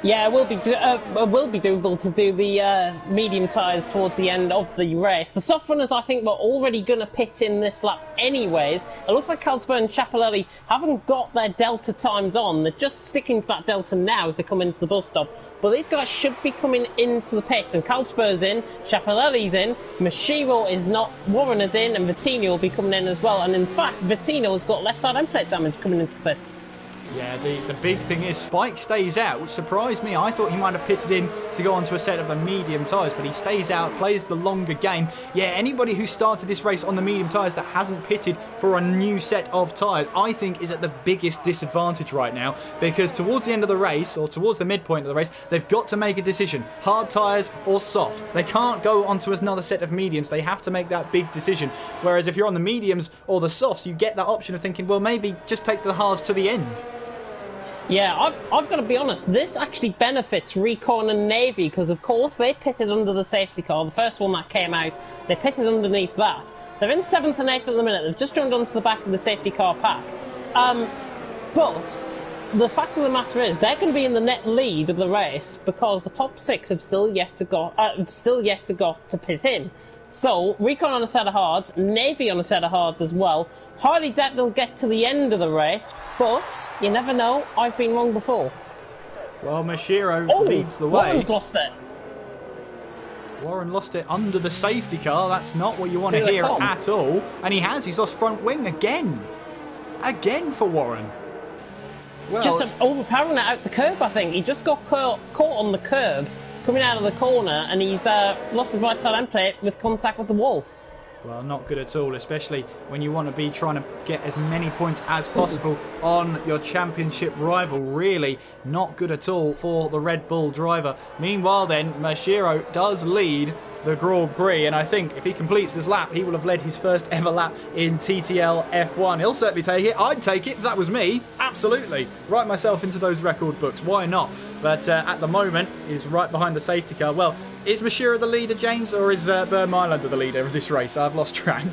Yeah, it will be doable to do the medium tyres towards the end of the race. The soft runners, I think, were already going to pit in this lap anyways. It looks like Carlsberg and Chapelelli haven't got their delta times on. They're just sticking to that delta now as they come into the bus stop. But these guys should be coming into the pits. And Carlsberg's in, Chapelelli's in, Mashiro is not, Warren is in, and Vittino will be coming in as well. And in fact, Vittino's got left side end plate damage coming into the pits. Yeah, the big thing is Spike stays out, which surprised me. I thought he might have pitted in to go onto a set of the medium tyres, but he stays out, plays the longer game. Yeah, anybody who started this race on the medium tyres that hasn't pitted for a new set of tyres, I think is at the biggest disadvantage right now, because towards the end of the race, or towards the midpoint of the race, they've got to make a decision. Hard tyres or soft. They can't go onto another set of mediums. They have to make that big decision. Whereas if you're on the mediums or the softs, you get that option of thinking, well, maybe just take the hards to the end. Yeah, I've got to be honest, this actually benefits Recon and Navy, because of course they pitted under the safety car, the first one that came out, they pitted underneath that. They're in 7th and 8th at the minute, they've just joined onto the back of the safety car pack. But the fact of the matter is, they're going to be in the net lead of the race, because the top 6 have still yet to go to pit in. So, Recon on a set of hards, Navy on a set of hards as well. Highly doubt they'll get to the end of the race, but you never know, I've been wrong before. Well, Mashiro leads the way. Warren's lost it. Warren lost it under the safety car. That's not what you want to hear at all. And he's lost front wing again. Again for Warren. Well, just overpowering it out the curb, I think. He just got caught on the curb, coming out of the corner, and he's lost his right side end plate with contact with the wall. Well, not good at all, especially when you want to be trying to get as many points as possible on your championship rival. Really not good at all for the Red Bull driver. Meanwhile then, Mashiro does lead the Grand Prix, and I think if he completes this lap, he will have led his first ever lap in TTL F1. He'll certainly take it. I'd take it if that was me. Absolutely. Write myself into those record books. Why not? But at the moment, he's right behind the safety car. Well, is Mashiro the leader, James, or is Burn Mylander the leader of this race? I've lost track.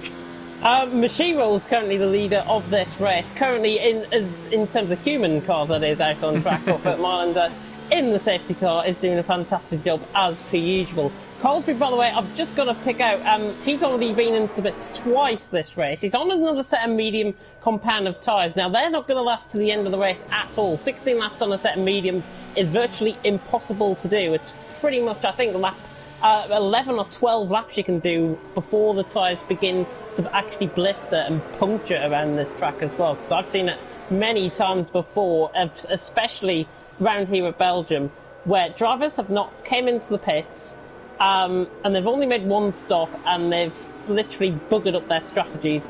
Mashiro is currently the leader of this race. Currently, in terms of human cars, that is, out on track. But Mylander in the safety car is doing a fantastic job, as per usual. Colesby, by the way, I've just got to pick out, he's already been into the pits twice this race. He's on another set of medium compound of tyres. Now, they're not going to last to the end of the race at all. 16 laps on a set of mediums is virtually impossible to do. It's pretty much, I think, lap 11 or 12 laps you can do before the tyres begin to actually blister and puncture around this track as well. Because I've seen it many times before, especially round here at Belgium, where drivers have not came into the pits, and they've only made one stop, and they've literally buggered up their strategies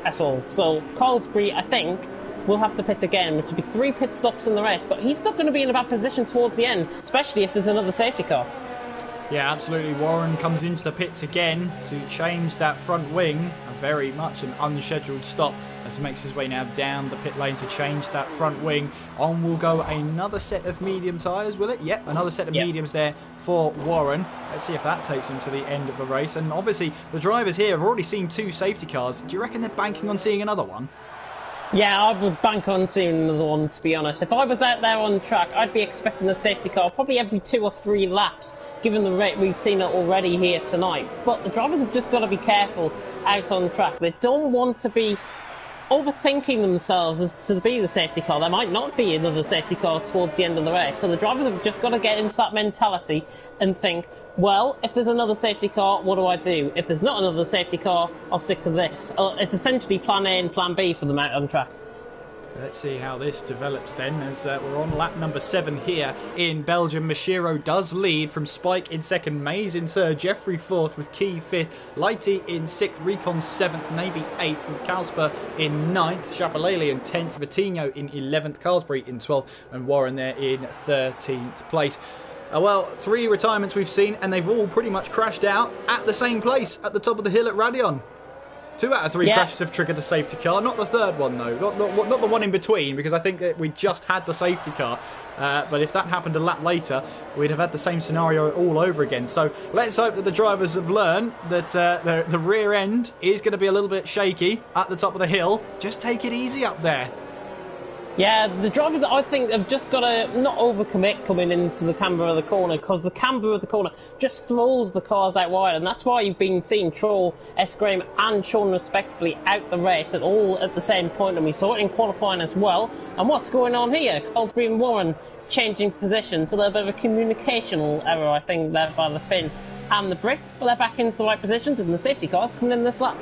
at all. So Carlsbury, I think, will have to pit again, which will be 3 pit stops in the race, but he's not going to be in a bad position towards the end, especially if there's another safety car. Yeah, absolutely. Warren comes into the pits again to change that front wing. Very much an unscheduled stop as he makes his way now down the pit lane to change that front wing. On will go another set of medium tyres, will it? Yep, another set of mediums there for Warren. Let's see if that takes him to the end of the race. And obviously, the drivers here have already seen 2 safety cars. Do you reckon they're banking on seeing another one? Yeah, I would bank on seeing another one, to be honest. If I was out there on track, I'd be expecting the safety car probably every 2 or 3 laps, given the rate we've seen it already here tonight. But the drivers have just got to be careful out on track. They don't want to be overthinking themselves as to be the safety car. There might not be another safety car towards the end of the race. So the drivers have just got to get into that mentality and think, well, if there's another safety car, what do I do? If there's not another safety car, I'll stick to this. It's essentially plan A and plan B for them out on track. Let's see how this develops then, as we're on lap number 7 here in Belgium. Mashiro does lead from Spike in 2nd, Mays in 3rd, Jeffrey 4th with Key 5th, Lighty in 6th, Recon 7th, Navy 8th with Kalsper in 9th, Chapalele in 10th, Vitinho in 11th, Carlsbury in 12th, and Warren there in 13th place. Well, 3 retirements we've seen, and they've all pretty much crashed out at the same place, at the top of the hill at Radion. 2 out of 3 crashes have triggered the safety car. Not the 3rd one, though. Not the one in between, because I think that we just had the safety car. But if that happened a lap later, we'd have had the same scenario all over again. So let's hope that the drivers have learned that the rear end is going to be a little bit shaky at the top of the hill. Just take it easy up there. Yeah, the drivers, I think, have just got to not overcommit coming into the camber of the corner, because the camber of the corner just throws the cars out wide, and that's why you've been seeing Troll, S. Graham and Sean respectively out the race all at the same point, and we saw it in qualifying as well. And what's going on here? Carlsbury and Warren changing positions, a little bit of a communicational error, I think, there by the Finn and the Brits, but they're back into the right positions, and the safety cars coming in this lap.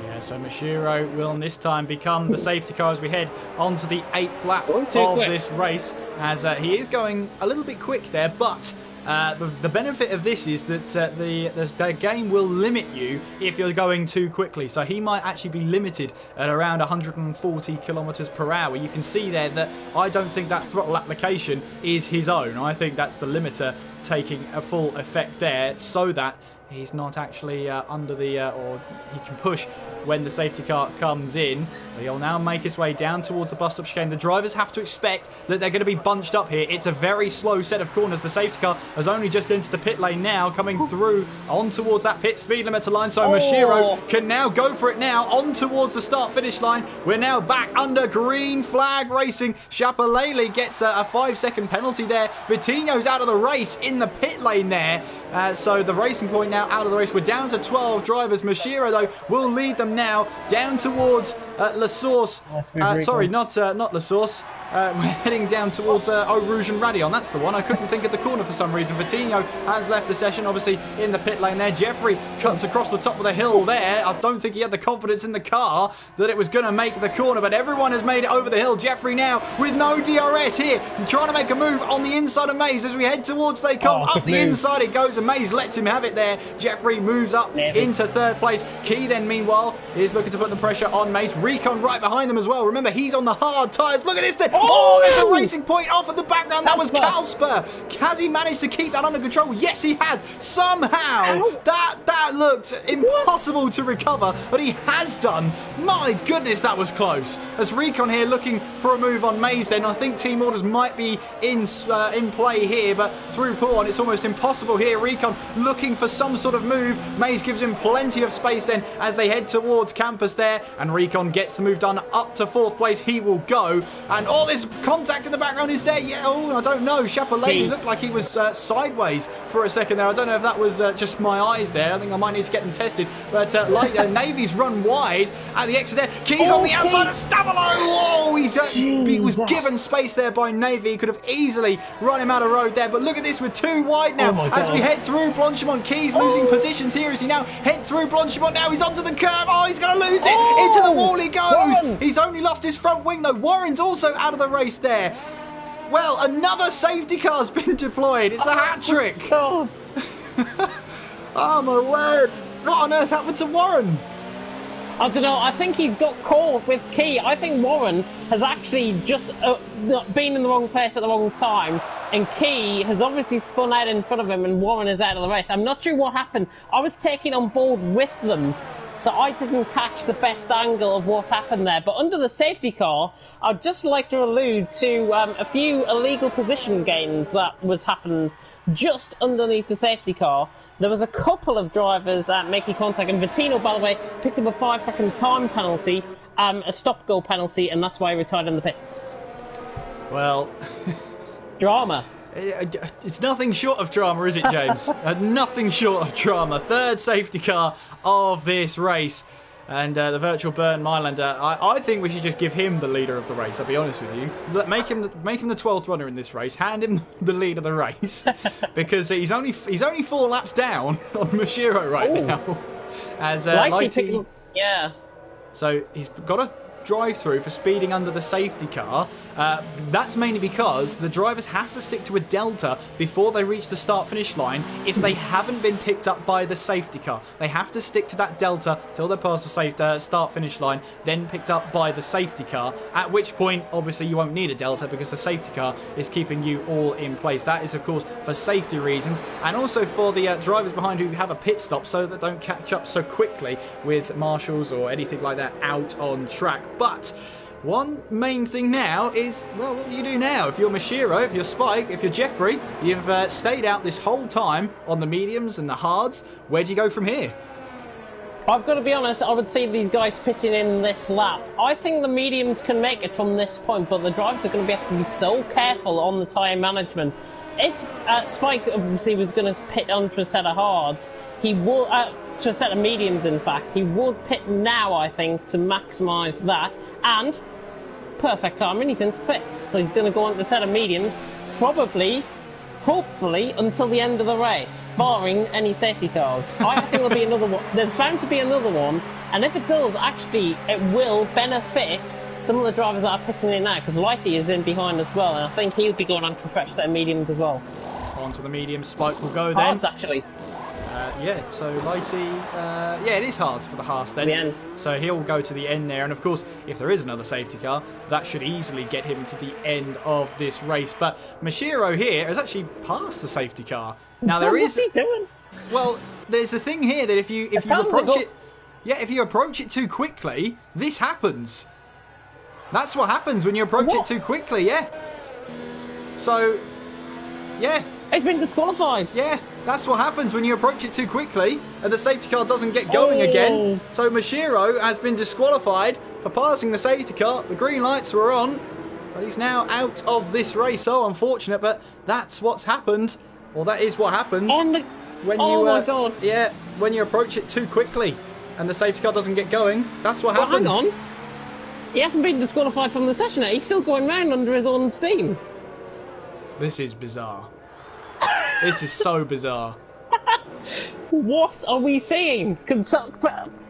Yeah, so Mashiro will this time become the safety car as we head onto the 8th lap of this race, as he is going a little bit quick there, but the benefit of this is that the game will limit you if you're going too quickly. So he might actually be limited at around 140 kilometers per hour. You can see there that I don't think that throttle application is his own. I think that's the limiter taking a full effect there, so that he's not actually under the, or he can push when the safety car comes in. He'll now make his way down towards the bus stop chicane. The drivers have to expect that they're going to be bunched up here. It's a very slow set of corners. The safety car has only just entered the pit lane now, coming through on towards that pit speed limiter line. So Mashiro can now go for it now, on towards the start-finish line. We're now back under green flag racing. Chapalele gets a 5-second penalty there. Vitinho's out of the race in the pit lane there. So the racing point now out of the race. We're down to 12 drivers. Mashiro, though, will lead them now down towards La Source. Sorry, not La Source. We're heading down towards Eau Rouge and Radion. That's the one. I couldn't think of the corner for some reason. Vitinho has left the session, obviously, in the pit lane there. Jeffrey cuts across the top of the hill there. I don't think he had the confidence in the car that it was going to make the corner, but everyone has made it over the hill. Jeffrey now with no DRS here, trying to make a move on the inside of Mays as we head towards, they come up the inside it goes, and Mays lets him have it there. Jeffrey moves up into 3rd place. Key then, meanwhile, is looking to put the pressure on Mays. Recon right behind them as well. Remember, he's on the hard tyres. Look at this thing. Oh, there's a racing point off in the background. That was Kalsper. Has he managed to keep that under control? Yes, he has. Somehow, that looked impossible to recover, but he has done. My goodness, that was close. As Recon here looking for a move on Mays then. I think team orders might be in play here, but through Pawn, it's almost impossible here. Recon looking for some sort of move. Mays gives him plenty of space then as they head towards campus there, and Recon gets the move done up to 4th place. He will go, and all this contact in the background is there. Yeah, I don't know. Chapalele looked like he was sideways for a second there. I don't know if that was just my eyes there. I think I might need to get them tested. But Navy's run wide at the exit there. Keys on the outside of Stavolo. Oh, he was given space there by Navy. He could have easily run him out of road there. But look at this, we're 2 wide now as we head through Blanchimont. Keys losing positions here as he now head through Blanchimont. Now he's onto the curb. Oh, he's going to lose it. Into the wall he goes. He's only lost his front wing though. Warren's also out of the race there. Well, another safety car's been deployed. It's a hat-trick. God. Oh, my word. What on earth happened to Warren? I don't know. I think he's got caught with Key. I think Warren has actually just been in the wrong place at the wrong time, and Key has obviously spun out in front of him, and Warren is out of the race. I'm not sure what happened. I was taking on board with them, so I didn't catch the best angle of what happened there. But under the safety car, I'd just like to allude to a few illegal position gains that was happened just underneath the safety car. There was a couple of drivers making contact, and Vittino, by the way, picked up a 5-second time penalty, a stop-go penalty, and that's why he retired in the pits. Well... Drama. It's nothing short of drama, is it, James? Nothing short of drama. Third safety car of this race. And the virtual burn Mylander, I think we should just give him the leader of the race, I'll be honest with you. Make him the 12th runner in this race, hand him the lead of the race, because he's only 4 laps down on Mashiro right now. As Lighty, yeah. So he's got a drive through for speeding under the safety car. That's mainly because the drivers have to stick to a delta before they reach the start-finish line if they haven't been picked up by the safety car. They have to stick to that delta till they pass the start-finish line, then picked up by the safety car, at which point, obviously, you won't need a delta because the safety car is keeping you all in place. That is, of course, for safety reasons, and also for the drivers behind who have a pit stop so that they don't catch up so quickly with marshals or anything like that out on track. But one main thing now is, well, what do you do now? If you're Mashiro, if you're Spike, if you're Jeffrey, you've stayed out this whole time on the mediums and the hards. Where do you go from here? I've got to be honest, I would see these guys pitting in this lap. I think the mediums can make it from this point, but the drivers are going to have to be so careful on the tyre management. If Spike obviously was going to pit onto a set of hards, he would... to a set of mediums, in fact. He would pit now, I think, to maximise that. And perfect timing, he's into pits. So he's going to go on to a set of mediums, probably, hopefully, until the end of the race, barring any safety cars. I think there'll be another one. There's bound to be another one. And if it does, actually, it will benefit some of the drivers that are pitting in now, because Lighty is in behind as well. And I think he'll be going on to a fresh set of mediums as well. Onto the mediums, Spike will go then. Hards, actually. Yeah, so Lighty, yeah, it is hard for the Haas then. The end. So he'll go to the end there, and of course, if there is another safety car, that should easily get him to the end of this race. But Mashiro here has actually passed the safety car. Now there is. What's he doing? Well, there's a thing here that if you approach it, yeah, if you approach it too quickly, this happens. That's what happens when you approach it too quickly. Yeah. So, yeah. He's been disqualified. Yeah, that's what happens when you approach it too quickly and the safety car doesn't get going again. So Mashiro has been disqualified for passing the safety car. The green lights were on, but he's now out of this race. So unfortunate, but that's what's happened. Well, that is what happens when you. My God! Yeah, when you approach it too quickly and the safety car doesn't get going. That's what happens. Hang on. He hasn't been disqualified from the session yet. He's still going round under his own steam. This is bizarre. This is so bizarre. What are we seeing?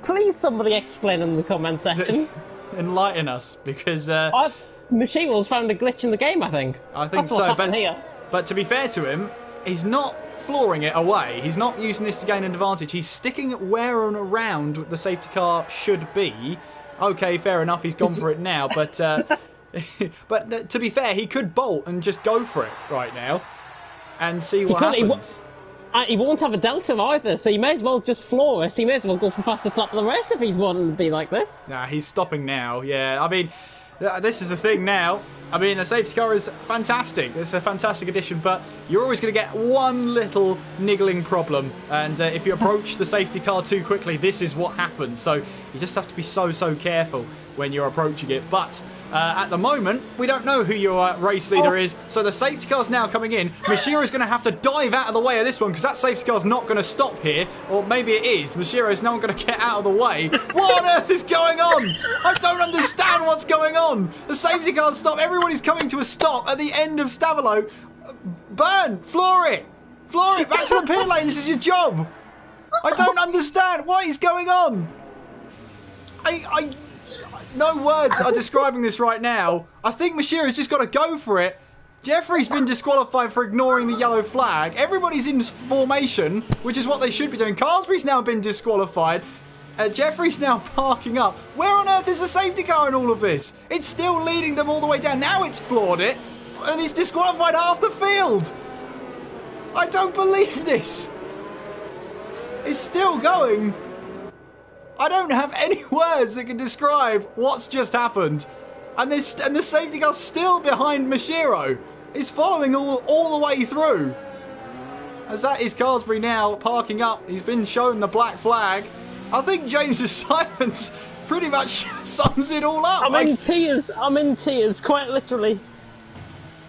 Please somebody explain in the comment section. Enlighten us, because... Mashiro's found a glitch in the game, I think. I think that's what's happened here. But to be fair to him, he's not flooring it away. He's not using this to gain an advantage. He's sticking it where and around the safety car should be. Okay, fair enough, he's gone for it now, but... but to be fair, he could bolt and just go for it right now. And see what happens. He won't have a delta either, so he may as well just floor us. He may as well go for fastest lap of the race if he's wanting to be like this. Nah, he's stopping now, yeah. I mean, this is the thing now. I mean, the safety car is fantastic. It's a fantastic addition, but you're always going to get one little niggling problem. And if you approach the safety car too quickly, this is what happens. So you just have to be so careful when you're approaching it. But... at the moment, we don't know who your race leader is, so the safety car's now coming in. Mashiro's going to have to dive out of the way of this one, because that safety car's not going to stop here. Or maybe it is. Mashiro's now going to get out of the way. What on earth is going on? I don't understand what's going on. The safety car's stopped. Everybody's coming to a stop at the end of Stavilo. Burn! Floor it! Floor it! Back to the pit lane. This is your job. I don't understand. What is going on? No words are describing this right now. I think Mashiro's just got to go for it. Jeffrey's been disqualified for ignoring the yellow flag. Everybody's in formation, which is what they should be doing. Carlsberry's now been disqualified. Jeffrey's now parking up. Where on earth is the safety car in all of this? It's still leading them all the way down. Now it's floored it, and he's disqualified half the field. I don't believe this. It's still going. I don't have any words that can describe what's just happened. And the safety car's still behind Mashiro. He's following all the way through. As that is Carlsberry now parking up. He's been shown the black flag. I think James's silence pretty much sums it all up. I'm in tears. I'm in tears, quite literally.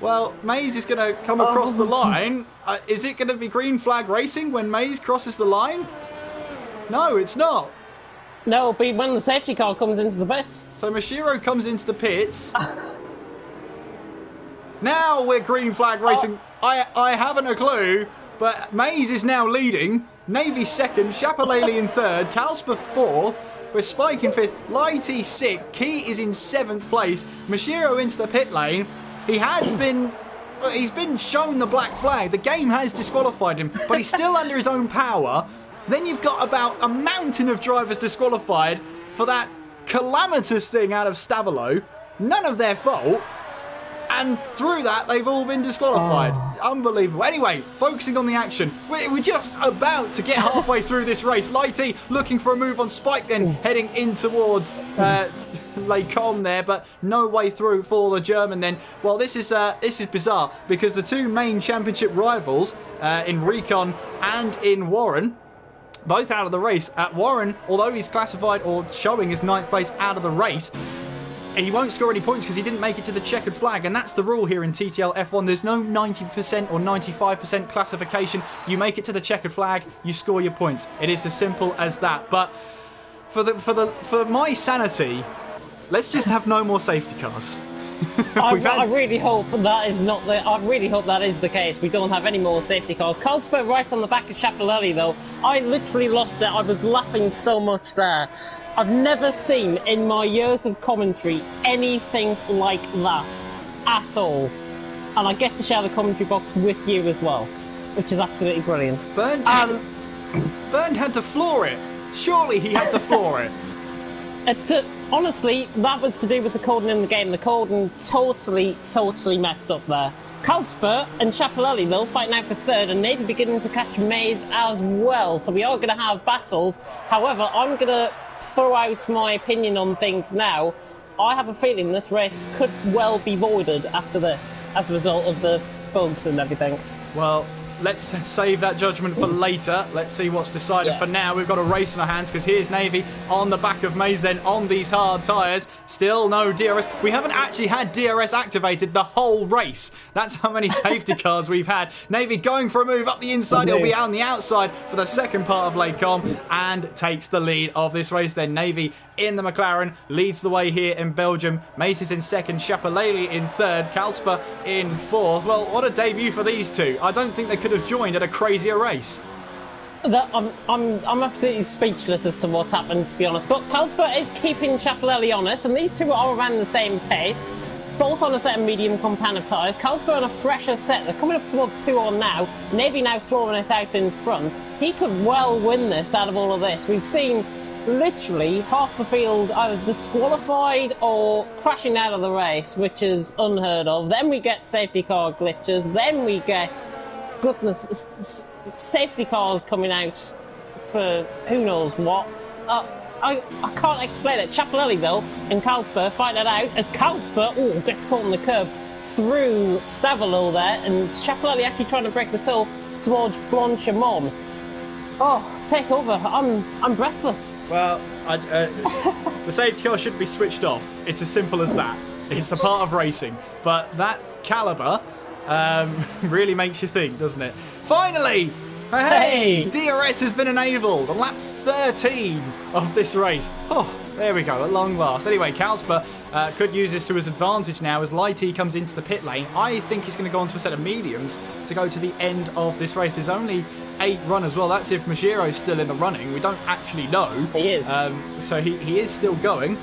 Well, Mays is going to come across the line. Is it going to be green flag racing when Mays crosses the line? No, it's not. No, it'll be when the safety car comes into the pits. So Mashiro comes into the pits. Now we're green flag racing. I haven't a clue, but Mays is now leading. Navy second, Shapalele in third, Kalsper fourth. We're Spike in fifth, Lighty sixth, Key is in seventh place. Mashiro into the pit lane. He's been shown the black flag. The game has disqualified him, but he's still under his own power. Then you've got about a mountain of drivers disqualified for that calamitous thing out of Stavolo. None of their fault. And through that, they've all been disqualified. Unbelievable. Anyway, focusing on the action. We're just about to get halfway through this race. Lighty looking for a move on Spike, then heading in towards Les Combes there, but no way through for the German then. Well, this is bizarre because the two main championship rivals in Recon and in Warren, both out of the race. At Warren, although he's classified or showing his 9th place out of the race, he won't score any points because he didn't make it to the checkered flag, and that's the rule here in TTL F1. There's no 90% or 95% classification. You make it to the checkered flag, you score your points. It is as simple as that. But for my sanity, let's just have no more safety cars. I really hope that is not the. I really hope that is the case. We don't have any more safety cars. Carlsberg right on the back of Shapalele though. I literally lost it. I was laughing so much there. I've never seen in my years of commentary anything like that at all. And I get to share the commentary box with you as well, which is absolutely brilliant. Bernd had to floor it. Surely he had to floor it. Honestly, that was to do with the coding in the game. The coding totally messed up there. Kalsper and Shapalele, though, fighting out for third, and maybe beginning to catch Mays as well. So we are going to have battles. However, I'm going to throw out my opinion on things now. I have a feeling this race could well be voided after this, as a result of the bugs and everything. Well, let's save that judgment for later. Let's see what's decided. For now, we've got a race in our hands because here's Navy on the back of Mays then on these hard tyres. Still no DRS. We haven't actually had DRS activated the whole race. That's how many safety cars we've had. Navy going for a move up the inside. It'll be out on the outside for the second part of Les Combes and takes the lead of this race. Then Navy in the McLaren leads the way here in Belgium. Mace is in second, Shapalele in third, Kalsper in fourth. Well, what a debut for these two. I don't think they could have joined at a crazier race. I'm absolutely speechless as to what's happened, to be honest. But Kalsper is keeping Shapalele honest, and these two are around the same pace, both on a set of medium compound of tyres. Kalsper on a fresher set. They're coming up towards 2-1 now. Navy now throwing it out in front. He could well win this out of all of this. We've seen literally half the field either disqualified or crashing out of the race, which is unheard of. Then we get safety car glitches. Then we get, safety cars coming out for who knows what. I can't explain it. Shapalele though and Kalsper fight it out as Kalsper gets caught on the curb through Stavolo there, and Shapalele actually trying to break the toe towards Blanchimont. Take over. I'm breathless. Well, the safety car should be switched off. It's as simple as that. It's a part of racing. But that calibre really makes you think, doesn't it? Finally! Hey! DRS has been enabled on lap 13 of this race. There we go, at long last. Anyway, Kalsper could use this to his advantage now as Lighty comes into the pit lane. I think he's going to go onto a set of mediums to go to the end of this race. There's only 8 runners. Well, that's if Mashiro is still in the running. We don't actually know. He is. So he is still going.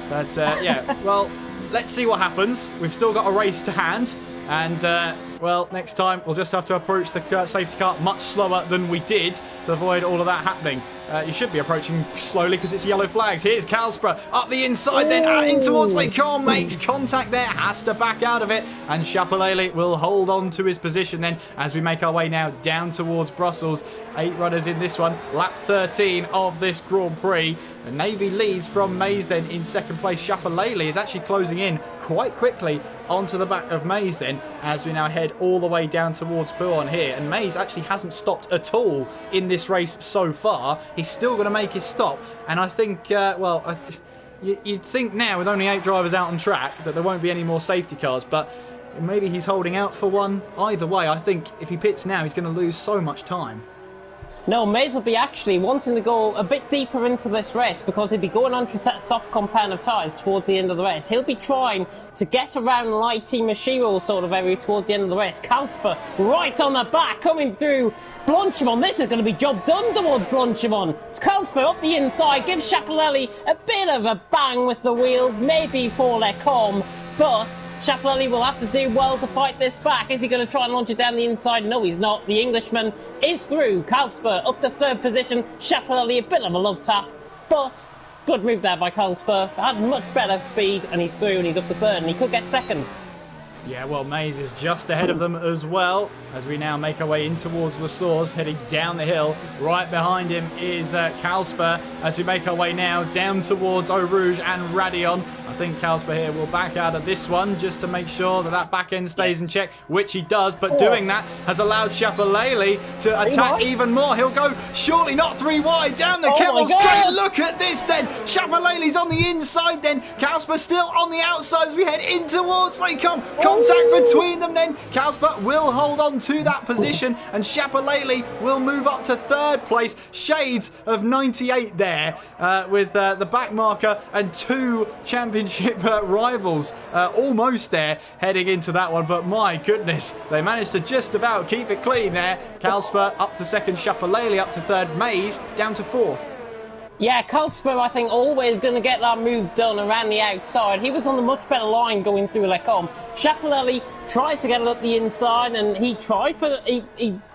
But yeah, well, let's see what happens. We've still got a race to hand. And, well, next time we'll just have to approach the safety car much slower than we did to avoid all of that happening. You should be approaching slowly because it's yellow flags. Here's Kalsper up the inside, then in towards Lecom, makes contact there, has to back out of it, and Chapelele will hold on to his position then as we make our way now down towards Brussels. 8 runners in this one, lap 13 of this Grand Prix. The Navy leads from Mays then in second place. Chapelele is actually closing in quite quickly onto the back of Mays then as we now head all the way down towards Pouhon here. And Mays actually hasn't stopped at all in this race so far. He's still going to make his stop. And I think, well, you'd think now with only 8 drivers out on track that there won't be any more safety cars. But maybe he's holding out for one. Either way, I think if he pits now, he's going to lose so much time. No, Mays will be actually wanting to go a bit deeper into this race because he'll be going on to set soft compound of tyres towards the end of the race. He'll be trying to get around Lighty Mashiro sort of area towards the end of the race. Kalsper right on the back coming through Blanchimon. This is going to be job done towards Blanchimon. Kalsper up the inside, gives Chapelele a bit of a bang with the wheels, maybe for Lecom, but Chapelele will have to do well to fight this back. Is he going to try and launch it down the inside? No, he's not. The Englishman is through. Kalsper up to 3rd position. Chapelele a bit of a love tap, but good move there by Kalsper. Had much better speed, and he's through, and he's up to 3rd, and he could get 2nd. Yeah, well, Mays is just ahead of them as well as we now make our way in towards La Source, heading down the hill. Right behind him is Kalsper as we make our way now down towards Eau Rouge and Radion. I think Kalsper here will back out of this one just to make sure that that back end stays in check, which he does. But doing that has allowed Chapelele to attack even more. He'll go, surely not 3 wide, down the Kemmel straight. Look at this then. Chapelele's on the inside then. Kalsper still on the outside as we head in towards Lecom. Contact between them then. Kalsper will hold on to that position and Chapelele will move up to 3rd place. Shades of 98 there with the back marker and 2 championship rivals almost there heading into that one. But my goodness, they managed to just about keep it clean there. Kalsper up to 2nd, Chapelele up to 3rd, Mays down to 4th. Yeah, Kalsper, I think, always going to get that move done around the outside. He was on a much better line going through Lecom. Chapelele tried to get it up the inside, and he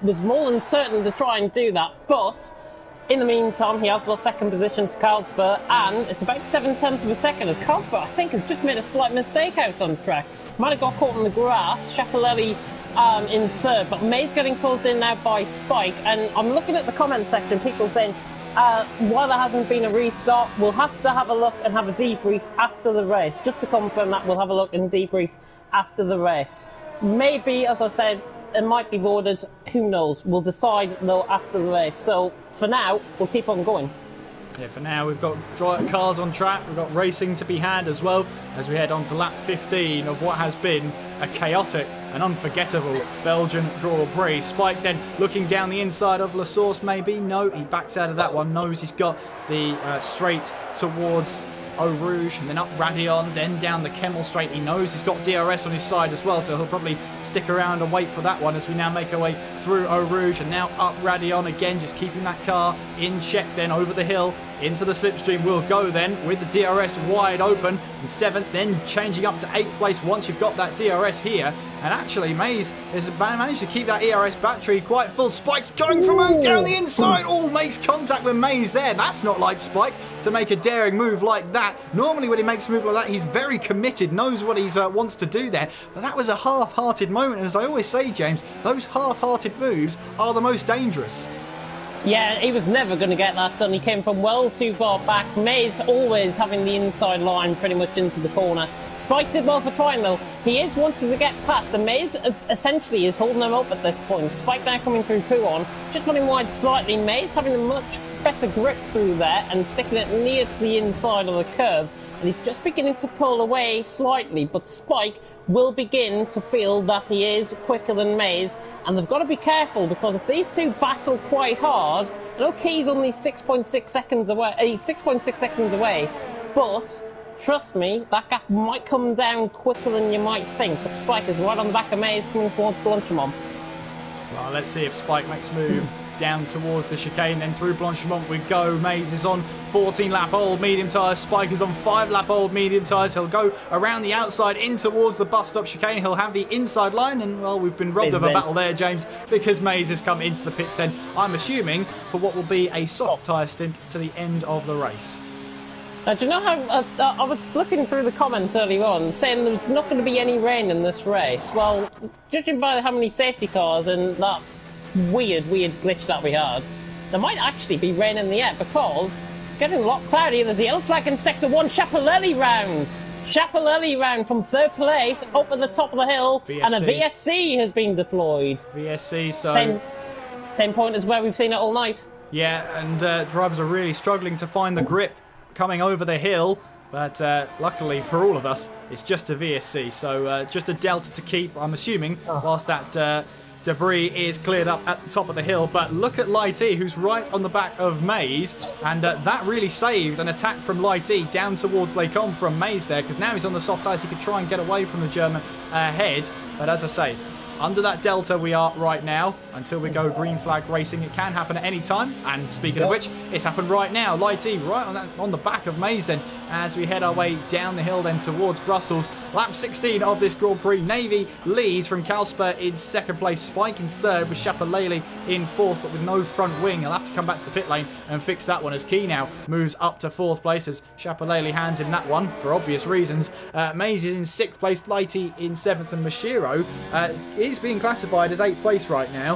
was more than certain to try and do that. But in the meantime, he has lost 2nd position to Kalsper, and it's about 7/10 of a second as Kalsper, I think, has just made a slight mistake out on track. Might have got caught in the grass. Chapelele in 3rd, but May's getting closed in now by Spike, and I'm looking at the comment section, people saying, why there hasn't been a restart. We'll have to have a look and have a debrief after the race. Just to confirm that, we'll have a look and debrief after the race. Maybe, as I said, it might be voted. Who knows? We'll decide, though, after the race. So, for now, we'll keep on going. Yeah, for now, we've got cars on track. We've got racing to be had as well as we head on to lap 15 of what has been a chaotic and unforgettable Belgian Grand Prix. Spike then looking down the inside of La Source, maybe. No, he backs out of that one. Knows he's got the straight towards Eau Rouge and then up Radion, then down the Kemmel straight. He knows he's got DRS on his side as well, so he'll probably stick around and wait for that one as we now make our way through Eau Rouge and now up Radion again, just keeping that car in check. Then over the hill into the slipstream we'll go then with the DRS wide open in 7th, then changing up to 8th place once you've got that DRS here. And actually Mays has managed to keep that ERS battery quite full. Spike's going for a move down the inside. Oh, makes contact with Mays there. That's not like Spike to make a daring move like that. Normally when he makes a move like that, he's very committed, knows what he wants to do there. But that was a half-hearted moment. And as I always say, James, those half-hearted moves are the most dangerous. Yeah, he was never going to get that done. He came from well too far back. Mays always having the inside line pretty much into the corner. Spike did well for trying though. He is wanting to get past, and Mays essentially is holding him up at this point. Spike now coming through Pouhon, just running wide slightly. Mays having a much better grip through there and sticking it near to the inside of the curb. And he's just beginning to pull away slightly, but Spike will begin to feel that he is quicker than Mays, and they've got to be careful because if these two battle quite hard, I know Key's only 6.6 seconds away, 6.6 seconds away, but trust me, that gap might come down quicker than you might think. But Spike is right on the back of Mays coming towards Blanchimon. Well, let's see if Spike makes a move down towards the chicane, then through Blanchimont we go. Mays is on 14-lap old medium tyres. Spike is on 5-lap old medium tyres. He'll go around the outside in towards the bus stop chicane. He'll have the inside line, and well, we've been robbed of a battle there, James, because Mays has come into the pits then, I'm assuming, for what will be a soft tyre stint to the end of the race. Now, do you know how I was looking through the comments earlier on saying there's not going to be any rain in this race? Well, judging by how many safety cars and that weird glitch that we had, there might actually be rain in the air because getting a lot cloudy. There's the yellow flag in Sector 1, Chapelelli round. Chapelelli round from 3rd place up at the top of the hill, VSC. And a VSC has been deployed. VSC, so... Same point as where we've seen it all night. Yeah, and drivers are really struggling to find the grip coming over the hill, but luckily for all of us, it's just a VSC, so just a delta to keep, I'm assuming, whilst that debris is cleared up at the top of the hill. But look at Lighty, who's right on the back of Mays, and that really saved an attack from Lighty down towards Lacombe from Mays there, because now he's on the soft tyres. He could try and get away from the German ahead, but as I say, under that delta we are right now until we go green flag racing. It can happen at any time, and speaking of which, it's happened right now. Lighty right on the back of Mays then, as we head our way down the hill then towards Brussels. Lap 16 of this Grand Prix. Navy leads from Kalsper in 2nd place, Spike in 3rd, with Chapelele in 4th, but with no front wing. He'll have to come back to the pit lane and fix that one, as Key now moves up to 4th place as Chapelele hands him that one for obvious reasons. Mays is in 6th place, Lighty in 7th, and Mashiro is being classified as 8th place right now.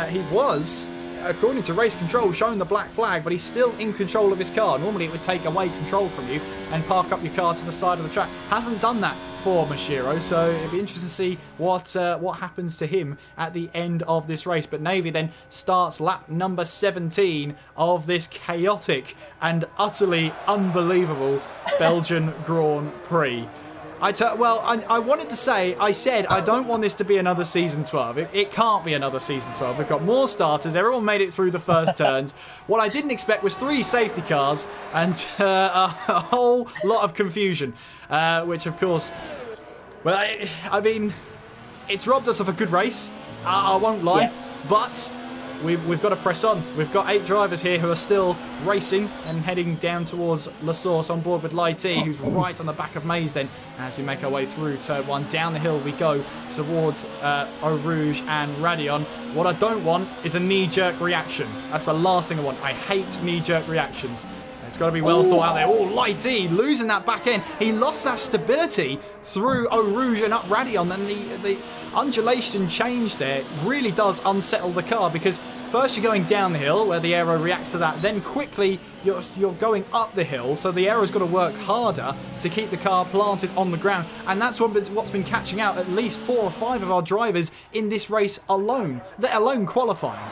He was, according to race control, shown the black flag, but he's still in control of his car. Normally it would take away control from you and park up your car to the side of the track. Hasn't done that for Mashiro, so it'd be interesting to see what happens to him at the end of this race. But Navy then starts lap number 17 of this chaotic and utterly unbelievable Belgian Grand Prix. I wanted to say, I said I don't want this to be another Season 12. It can't be another Season 12. We've got more starters. Everyone made it through the first turns. What I didn't expect was 3 safety cars and a whole lot of confusion, which, of course, well, I mean, it's robbed us of a good race. I won't lie, but we've got to press on. We've got 8 drivers here who are still racing and heading down towards La Source, on board with Lighty, who's right on the back of Mays then, as we make our way through turn 1. Down the hill we go towards Eau Rouge and Radion. What I don't want is a knee-jerk reaction. That's the last thing I want. I hate knee-jerk reactions. It's got to be well thought out there. Oh, Lighty losing that back end. He lost that stability through Eau Rouge and up Radion. And the undulation change there really does unsettle the car, because first you're going down the hill where the aero reacts to that. Then quickly you're going up the hill. So the aero's got to work harder to keep the car planted on the ground. And that's what's been catching out at least 4 or 5 of our drivers in this race alone, let alone qualifying.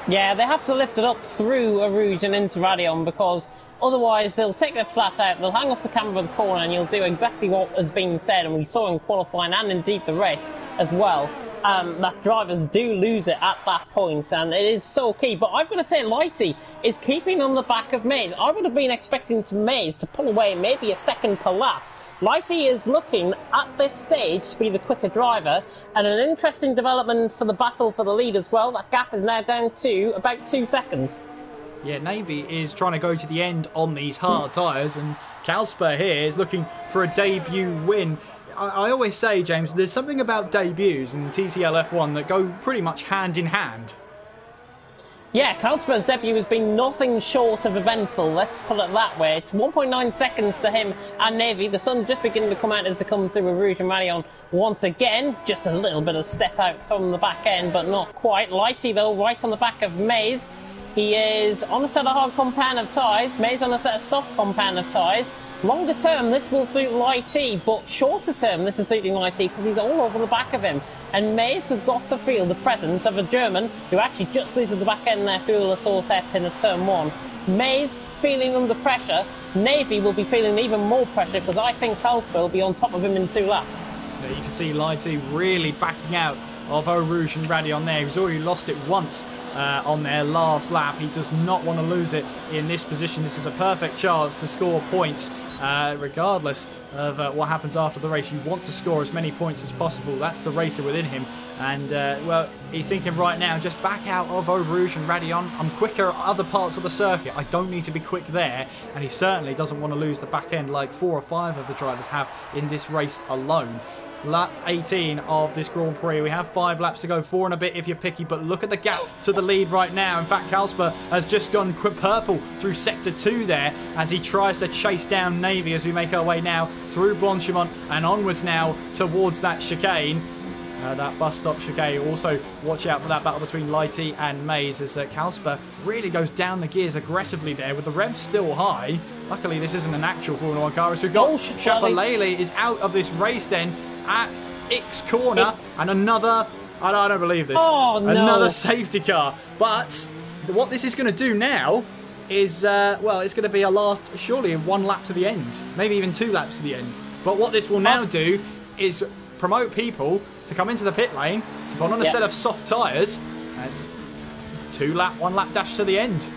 Yeah, they have to lift it up through Eau Rouge and into Radion, because otherwise they'll take their flat out, they'll hang off the camber of the corner, and you'll do exactly what has been said, and we saw in qualifying and indeed the race as well, that drivers do lose it at that point, and it is so key. But I've got to say, Lighty is keeping on the back of Mays. I would have been expecting Mays to pull away maybe a second per lap. Lighty is looking at this stage to be the quicker driver, and an interesting development for the battle for the lead as well. That gap is now down to about 2 seconds. Yeah, Navy is trying to go to the end on these hard tyres, and Kalsper here is looking for a debut win. I always say, James, there's something about debuts in TTL F1 that go pretty much hand in hand. Yeah, Kalsper's debut has been nothing short of eventful, let's put it that way. It's 1.9 seconds to him and Navy. The sun's just beginning to come out as they come through Eau Rouge and Radion once again. Just a little bit of step out from the back end, but not quite. Lighty, though, right on the back of Mays. He is on a set of hard compound of tyres. Mays on a set of soft compound of tyres. Longer term, this will suit Lighty, but shorter term, this is suiting Lighty because he's all over the back of him. And Mays has got to feel the presence of a German who actually just loses the back end there through the source hairpin at turn 1. Mays feeling under pressure. Navy will be feeling even more pressure because I think Kalsper will be on top of him in 2 laps. Yeah, you can see Lighty really backing out of Eau Rouge and Radion there. He's already lost it once on their last lap. He does not want to lose it in this position. This is a perfect chance to score points regardless of what happens after the race. You want to score as many points as possible. That's the racer within him. And, well, he's thinking right now, just back out of Eau Rouge and Radion. I'm quicker at other parts of the circuit. I don't need to be quick there. And he certainly doesn't want to lose the back end like 4 or 5 of the drivers have in this race alone. Lap 18 of this Grand Prix. We have 5 laps to go, 4 and a bit if you're picky, but look at the gap to the lead right now. In fact, Kasper has just gone purple through Sector 2 there as he tries to chase down Navy as we make our way now through Blanchimont and onwards now towards that chicane. That bus stop chicane. Also, watch out for that battle between Lighty and Mays as Kasper really goes down the gears aggressively there with the revs still high. Luckily, this isn't an actual Formula 1 car. So we've got Chapelele is out of this race then at X corner. And another, I don't believe this, another safety car. But what this is going to do now is, well, it's going to be a last, surely 1 lap to the end. Maybe even 2 laps to the end. But what this will now do is promote people to come into the pit lane, to put on a set of soft tyres. That's 2 lap, 1 lap dash to the end.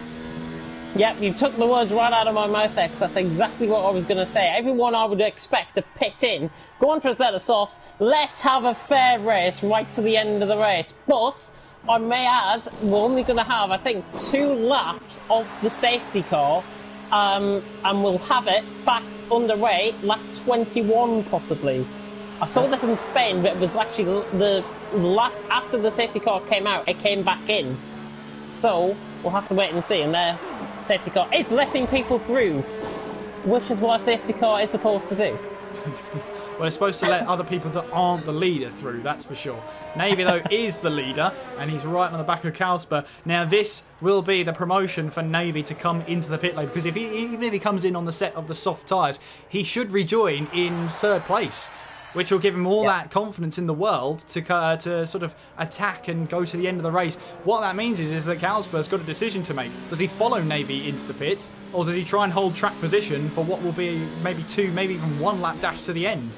Yep, you took the words right out of my mouth there, because that's exactly what I was going to say. Everyone I would expect to pit in, go on for a set of softs, let's have a fair race right to the end of the race. But I may add, we're only going to have, I think, 2 laps of the safety car, and we'll have it back underway, lap 21 possibly. I saw this in Spain, but it was actually the lap after the safety car came out, it came back in. So, we'll have to wait and see. And their safety car is letting people through, which is what a safety car is supposed to do. Well, it's supposed to let other people that aren't the leader through, that's for sure. Navy, though, is the leader, and he's right on the back of Kasper. Now, this will be the promotion for Navy to come into the pit lane, because even if he comes in on the set of the soft tyres, he should rejoin in 3rd place, which will give him all that confidence in the world to sort of attack and go to the end of the race. What that means is that Kasper's got a decision to make. Does he follow Navy into the pit, or does he try and hold track position for what will be maybe 2, maybe even 1 lap dash to the end?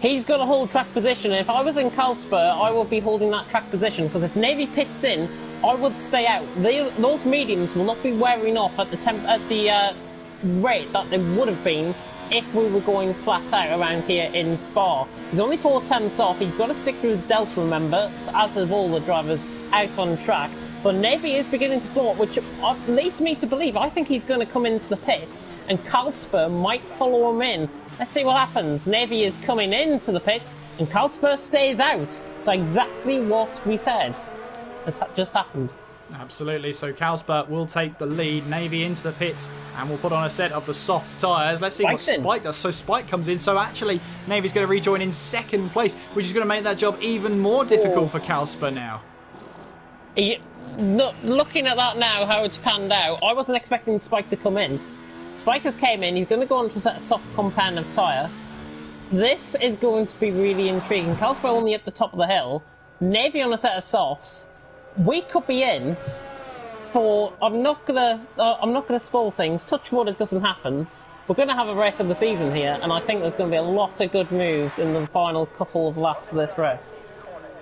He's got to hold track position. If I was in Kasper, I would be holding that track position, because if Navy pits in, I would stay out. Those mediums will not be wearing off at the rate that they would have been if we were going flat out around here in Spa. He's only 4 tenths off. He's got to stick to his delta, remember, as have all the drivers out on track. But Navy is beginning to float, which leads me to believe I think he's going to come into the pits and Kasper might follow him in. Let's see what happens. Navy is coming into the pits and Kasper stays out. So exactly what we said has just happened. Absolutely, so Kasper will take the lead. Navy into the pits and we'll put on a set of the soft tyres. Let's see what Spike does. So Spike comes in, so actually Navy's going to rejoin in 2nd place, which is going to make that job even more difficult for Kasper now. Looking at that now, how it's panned out, I wasn't expecting Spike to come in. Spike has came in, he's going to go on to a set of soft compound of tyre. This is going to be really intriguing. Kasper only at the top of the hill, Navy on a set of softs. We could be in, so I'm not gonna spoil things. Touch wood, it doesn't happen. We're going to have a race of the season here, and I think there's going to be a lot of good moves in the final couple of laps of this race.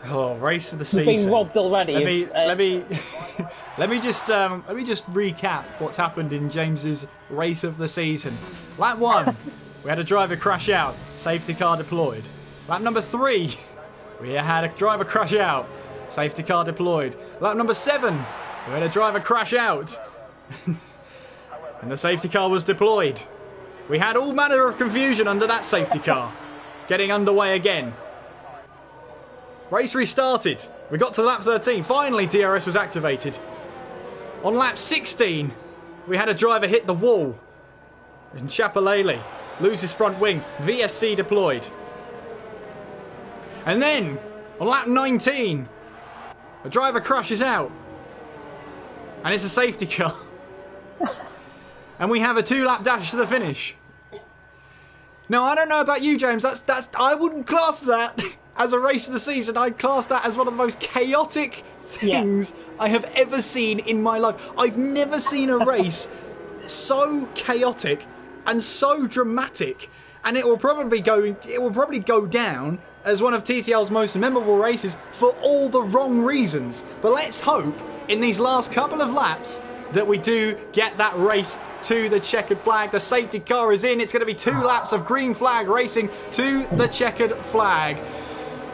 Oh, race of the season! We've been robbed already. Let me just recap what's happened in James's race of the season. Lap 1, we had a driver crash out. Safety car deployed. Lap number 3, we had a driver crash out. Safety car deployed. Lap number 7, we had a driver crash out. And the safety car was deployed. We had all manner of confusion under that safety car. Getting underway again. Race restarted. We got to lap 13. Finally, DRS was activated. On lap 16, we had a driver hit the wall. And Chapelele loses front wing. VSC deployed. And then, on lap 19, a driver crashes out. And it's a safety car. And we have a 2-lap dash to the finish. Now, I don't know about you, James. I wouldn't class that as a race of the season. I'd class that as one of the most chaotic things I have ever seen in my life. I've never seen a race so chaotic and so dramatic. And it will probably go down as one of TTL's most memorable races for all the wrong reasons. But let's hope in these last couple of laps that we do get that race to the checkered flag. The safety car is in. It's going to be 2 laps of green flag racing to the checkered flag.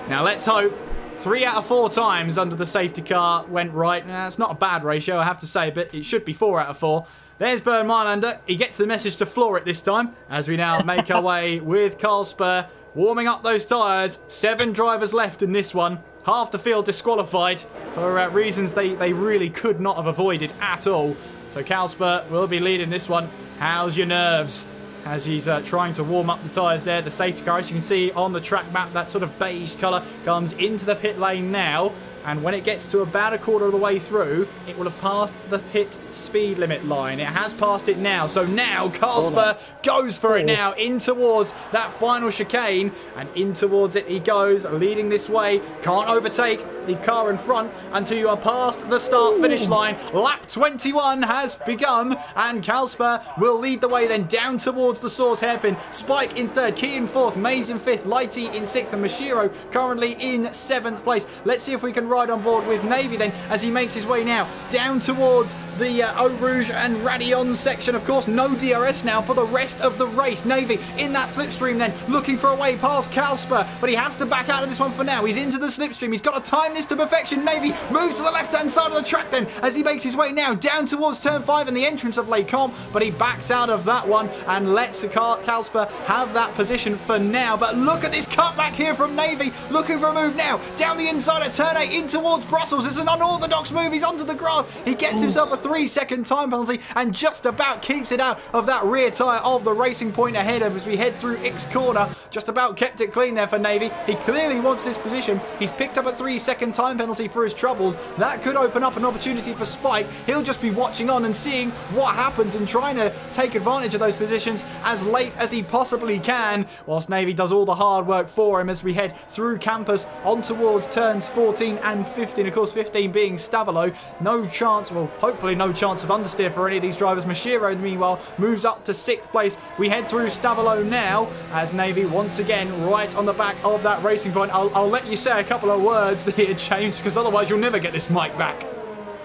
Now let's hope 3 out of 4 times under the safety car went right. It's not a bad ratio, I have to say, but it should be 4 out of 4. There's Bernd Mailander. He gets the message to floor it this time as we now make our way with Carl Spur warming up those tyres. 7 drivers left in this one. Half the field disqualified for reasons they really could not have avoided at all. So Carl Spur will be leading this one. How's your nerves? As he's trying to warm up the tyres there. The safety car, as you can see on the track map, that sort of beige colour comes into the pit lane now. And when it gets to about a quarter of the way through, it will have passed the pit speed limit line. It has passed it now. So now Carl Spur goes for it now in towards that final chicane. And in towards it he goes, leading this way. Can't overtake the car in front until you are past the start-finish line. Lap 21 has begun. And Carl Spur will lead the way then down towards the Source hairpin. Spike in 3rd, Key in 4th, Mays in 5th, Lighty in 6th, and Mashiro currently in 7th place. Let's see if we can ride on board with Navy then as he makes his way now down towards the Eau Rouge and Radion section. Of course, no DRS now for the rest of the race. Navy in that slipstream then, looking for a way past Carl Spur, but he has to back out of this one for now. He's into the slipstream. He's got to time this to perfection. Navy moves to the left-hand side of the track then as he makes his way now down towards turn 5 and the entrance of Les Comps, but he backs out of that one and lets Carl Spur have that position for now. But look at this cutback here from Navy, looking for a move now down the inside of turn 8 in towards Brussels. It's an unorthodox move. He's onto the grass. He gets himself a 3-second time penalty and just about keeps it out of that rear tyre of the Racing Point ahead of as we head through X corner. Just about kept it clean there for Navy. He clearly wants this position. He's picked up a 3-second time penalty for his troubles. That could open up an opportunity for Spike. He'll just be watching on and seeing what happens and trying to take advantage of those positions as late as he possibly can, whilst Navy does all the hard work for him as we head through campus on towards turns 14 and 15. Of course, 15 being Stavolo. No chance, well, hopefully no chance of understeer for any of these drivers. Mashiro, meanwhile, moves up to 6th place. We head through Stavolo now as Navy once again right on the back of that Racing Point. I'll let you say a couple of words here, James, because otherwise you'll never get this mic back.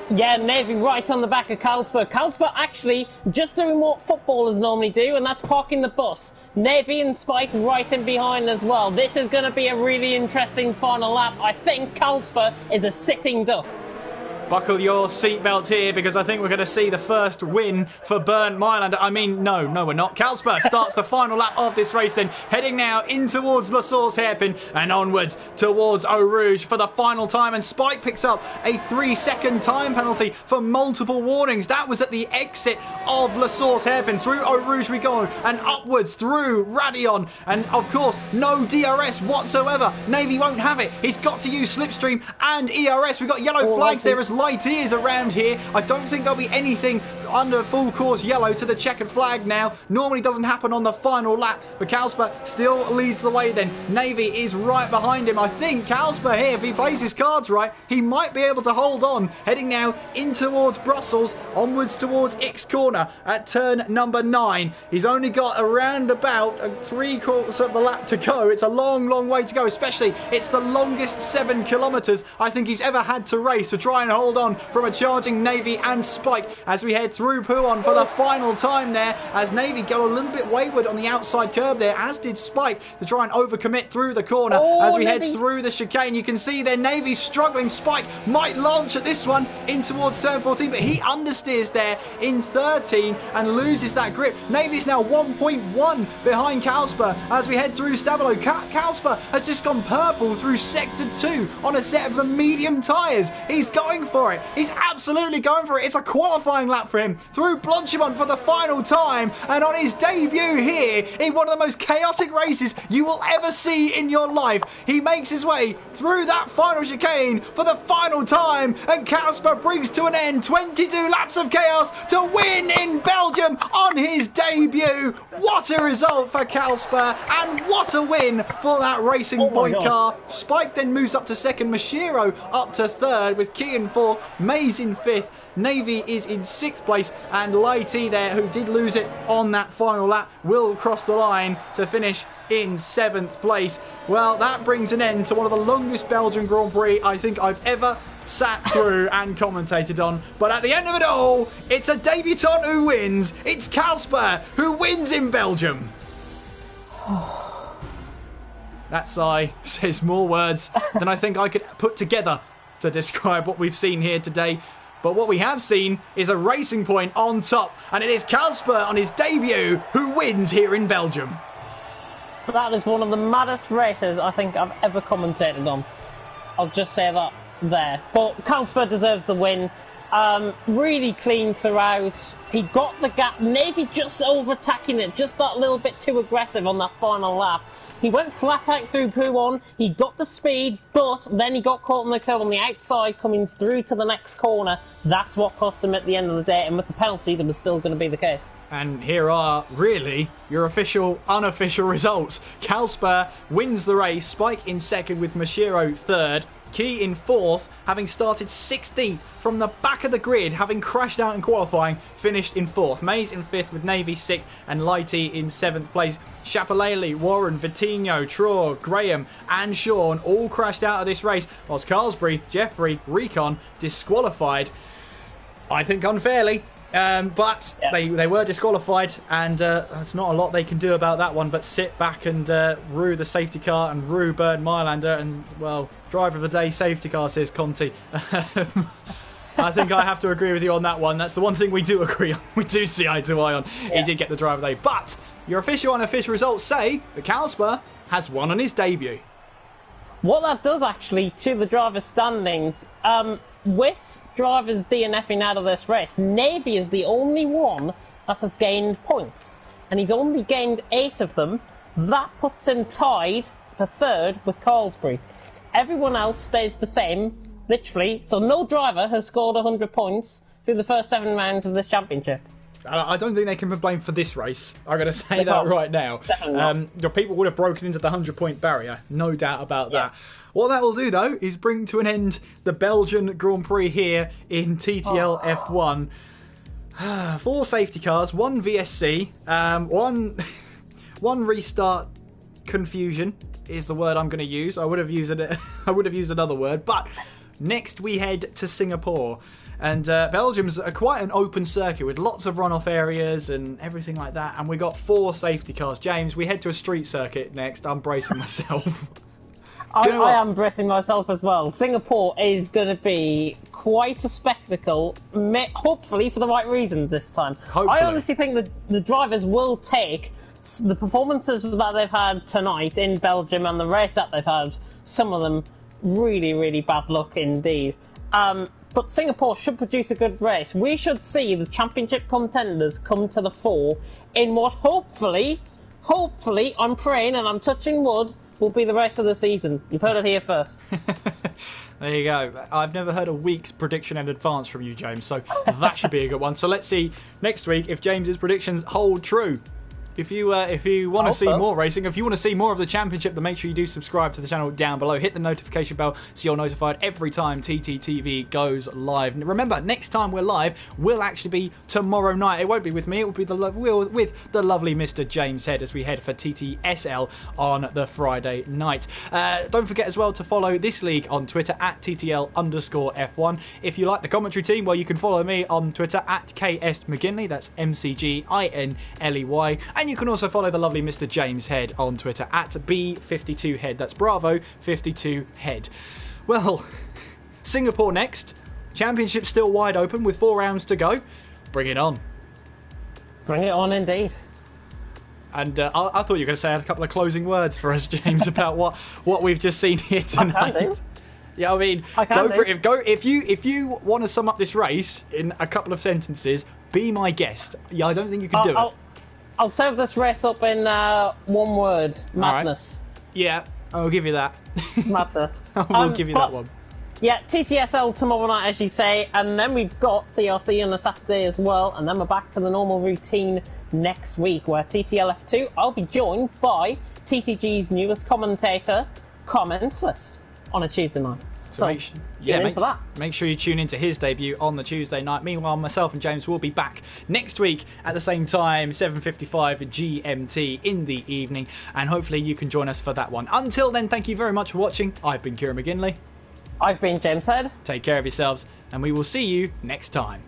Yeah, Navy right on the back of Carl Spur. Carl Spur actually just doing what footballers normally do, and that's parking the bus. Navy and Spike right in behind as well. This is going to be a really interesting final lap. I think Carl Spur is a sitting duck. Buckle your seatbelts here because I think we're going to see the first win for Bernd Mailander. I mean, no, we're not. Carl Spur starts the final lap of this race then, heading now in towards La Source hairpin and onwards towards Eau Rouge for the final time. And Spike picks up a 3-second time penalty for multiple warnings. That was at the exit of La Source hairpin. Through Eau Rouge we go and upwards through Radion. And of course, no DRS whatsoever. Navy won't have it. He's got to use slipstream and ERS. We've got yellow flags there as light is around here. I don't think there'll be anything under full course yellow to the checkered flag now. Normally doesn't happen on the final lap, but Carl Spur still leads the way then. Navy is right behind him. I think Carl Spur here, if he plays his cards right, he might be able to hold on. Heading now in towards Brussels, onwards towards X corner at turn number 9. He's only got around about 3/4 of the lap to go. It's a long, long way to go, especially it's the longest 7 kilometres I think he's ever had to race to try and hold on from a charging Navy and Spike as we head through Pouhon for the final time there, as Navy got a little bit wayward on the outside curb there, as did Spike, to try and overcommit through the corner. As we head through the chicane, you can see there Navy's struggling. Spike might launch at this one in towards turn 14, but he understeers there in 13 and loses that grip. Navy's now 1.1 behind Carl Spur as we head through Stavolo. Carl Spur has just gone purple through sector 2 on a set of the medium tyres. He's going for it. He's absolutely going for it. It's a qualifying lap for him through Blanchimont for the final time, and on his debut here in one of the most chaotic races you will ever see in your life, he makes his way through that final chicane for the final time, and Carl Spur brings to an end 22 laps of chaos to win in Belgium on his debut. What a result for Carl Spur, and what a win for that Racing Point car. Spike then moves up to second, Mashiro up to third with Key in 4th, Mays in 5th. Navy is in 6th place, and Lighty there, who did lose it on that final lap, will cross the line to finish in 7th place. Well, that brings an end to one of the longest Belgian Grand Prix I think I've ever sat through and commentated on. But at the end of it all, it's a debutant who wins. It's Casper who wins in Belgium. That sigh says more words than I think I could put together to describe what we've seen here today. But what we have seen is a Racing Point on top, and it is Casper on his debut who wins here in Belgium. That is one of the maddest races I think I've ever commentated on. I'll just say that there. But Casper deserves the win. Really clean throughout. He got the gap. Navy just over-attacking it, just that little bit too aggressive on that final lap. He went flat out through Pouon. He got the speed, but then he got caught on the curve on the outside coming through to the next corner. That's what cost him at the end of the day, and with the penalties, it was still going to be the case. And here are, really, your official, unofficial results. Casper wins the race, Spike in second with Mashiro third. Key in fourth, having started 16th from the back of the grid, having crashed out in qualifying, finished in fourth. Mays in fifth with Navy sixth and Lighty in seventh place. Chapalele, Warren, Vitinho, Traw, Graham and Sean all crashed out of this race, whilst Carlsbury, Jeffrey, Recon disqualified. I think unfairly. But they were disqualified, and there's not a lot they can do about that one but sit back and rue the safety car and rue Bernd Mailander and, well, driver of the day safety car, says Conti. I think I have to agree with you on that one. That's the one thing we do agree on. We do see eye to eye on. Yeah. He did get the driver of the day. But your official and unofficial results say that Casper has won on his debut. What that does, actually, to the driver's standings, with drivers DNFing out of this race, Navy is the only one that has gained points, and he's only gained 8 of them. That puts him tied for third with Carlsbury. Everyone else stays the same, literally, so no driver has scored 100 points through the first 7 rounds of this championship. I don't think they can be blamed for this race. I'm going to say that right now. Your people would have broken into the 100-point barrier, no doubt about that. What that will do, though, is bring to an end the Belgian Grand Prix here in TTL F1. 4 safety cars, 1 VSC, one restart confusion is the word I'm going to use. I would have used another word, but next we head to Singapore. And Belgium's quite an open circuit with lots of runoff areas and everything like that. And we got 4 safety cars. James, we head to a street circuit next. I'm bracing myself. I am bracing myself as well. Singapore is going to be quite a spectacle, hopefully for the right reasons this time. Hopefully. I honestly think that the drivers will take the performances that they've had tonight in Belgium and the race that they've had, some of them really, really bad luck indeed. But Singapore should produce a good race. We should see the championship contenders come to the fore in what hopefully, I'm praying and I'm touching wood, will be the rest of the season. You've heard it here first. There you go. I've never heard a week's prediction in advance from you, James, so that should be a good one. So let's see next week if James's predictions hold true. If you want to see more racing, if you want to see more of the championship, then make sure you do subscribe to the channel down below. Hit the notification bell so you're notified every time TTTV goes live. And remember, next time we're live will actually be tomorrow night. It won't be with me. It will be with the lovely Mr. James Head as we head for TTSL on the Friday night. Don't forget as well to follow this league on Twitter at TTL_F1. If you like the commentary team, well, you can follow me on Twitter at KS McGinley. That's MCGINLEY. And you can also follow the lovely Mr. James Head on Twitter at B52Head. That's Bravo 52Head. Well, Singapore next. Championship still wide open with 4 rounds to go. Bring it on. Bring it on indeed. And I thought you were going to say a couple of closing words for us, James, about what we've just seen here tonight. I can do. Yeah, I mean, go for it. If you want to sum up this race in a couple of sentences, be my guest. Yeah, I don't think you can do it. I'll sum this race up in one word: madness. Right. Yeah, I'll give you that. Madness. I'll give you that one. Yeah, TTSL tomorrow night, as you say, and then we've got CRC on the Saturday as well, and then we're back to the normal routine next week, where TTL F2, I'll be joined by TTG's newest commentator, Commentators, on a Tuesday night. So make sure you tune into his debut on the Tuesday night. Meanwhile, myself and James will be back next week at the same time, 7:55 GMT in the evening, and hopefully you can join us for that one. Until then, thank you very much for watching. I've been Kieran McGinley. I've been James Head. Take care of yourselves, and we will see you next time.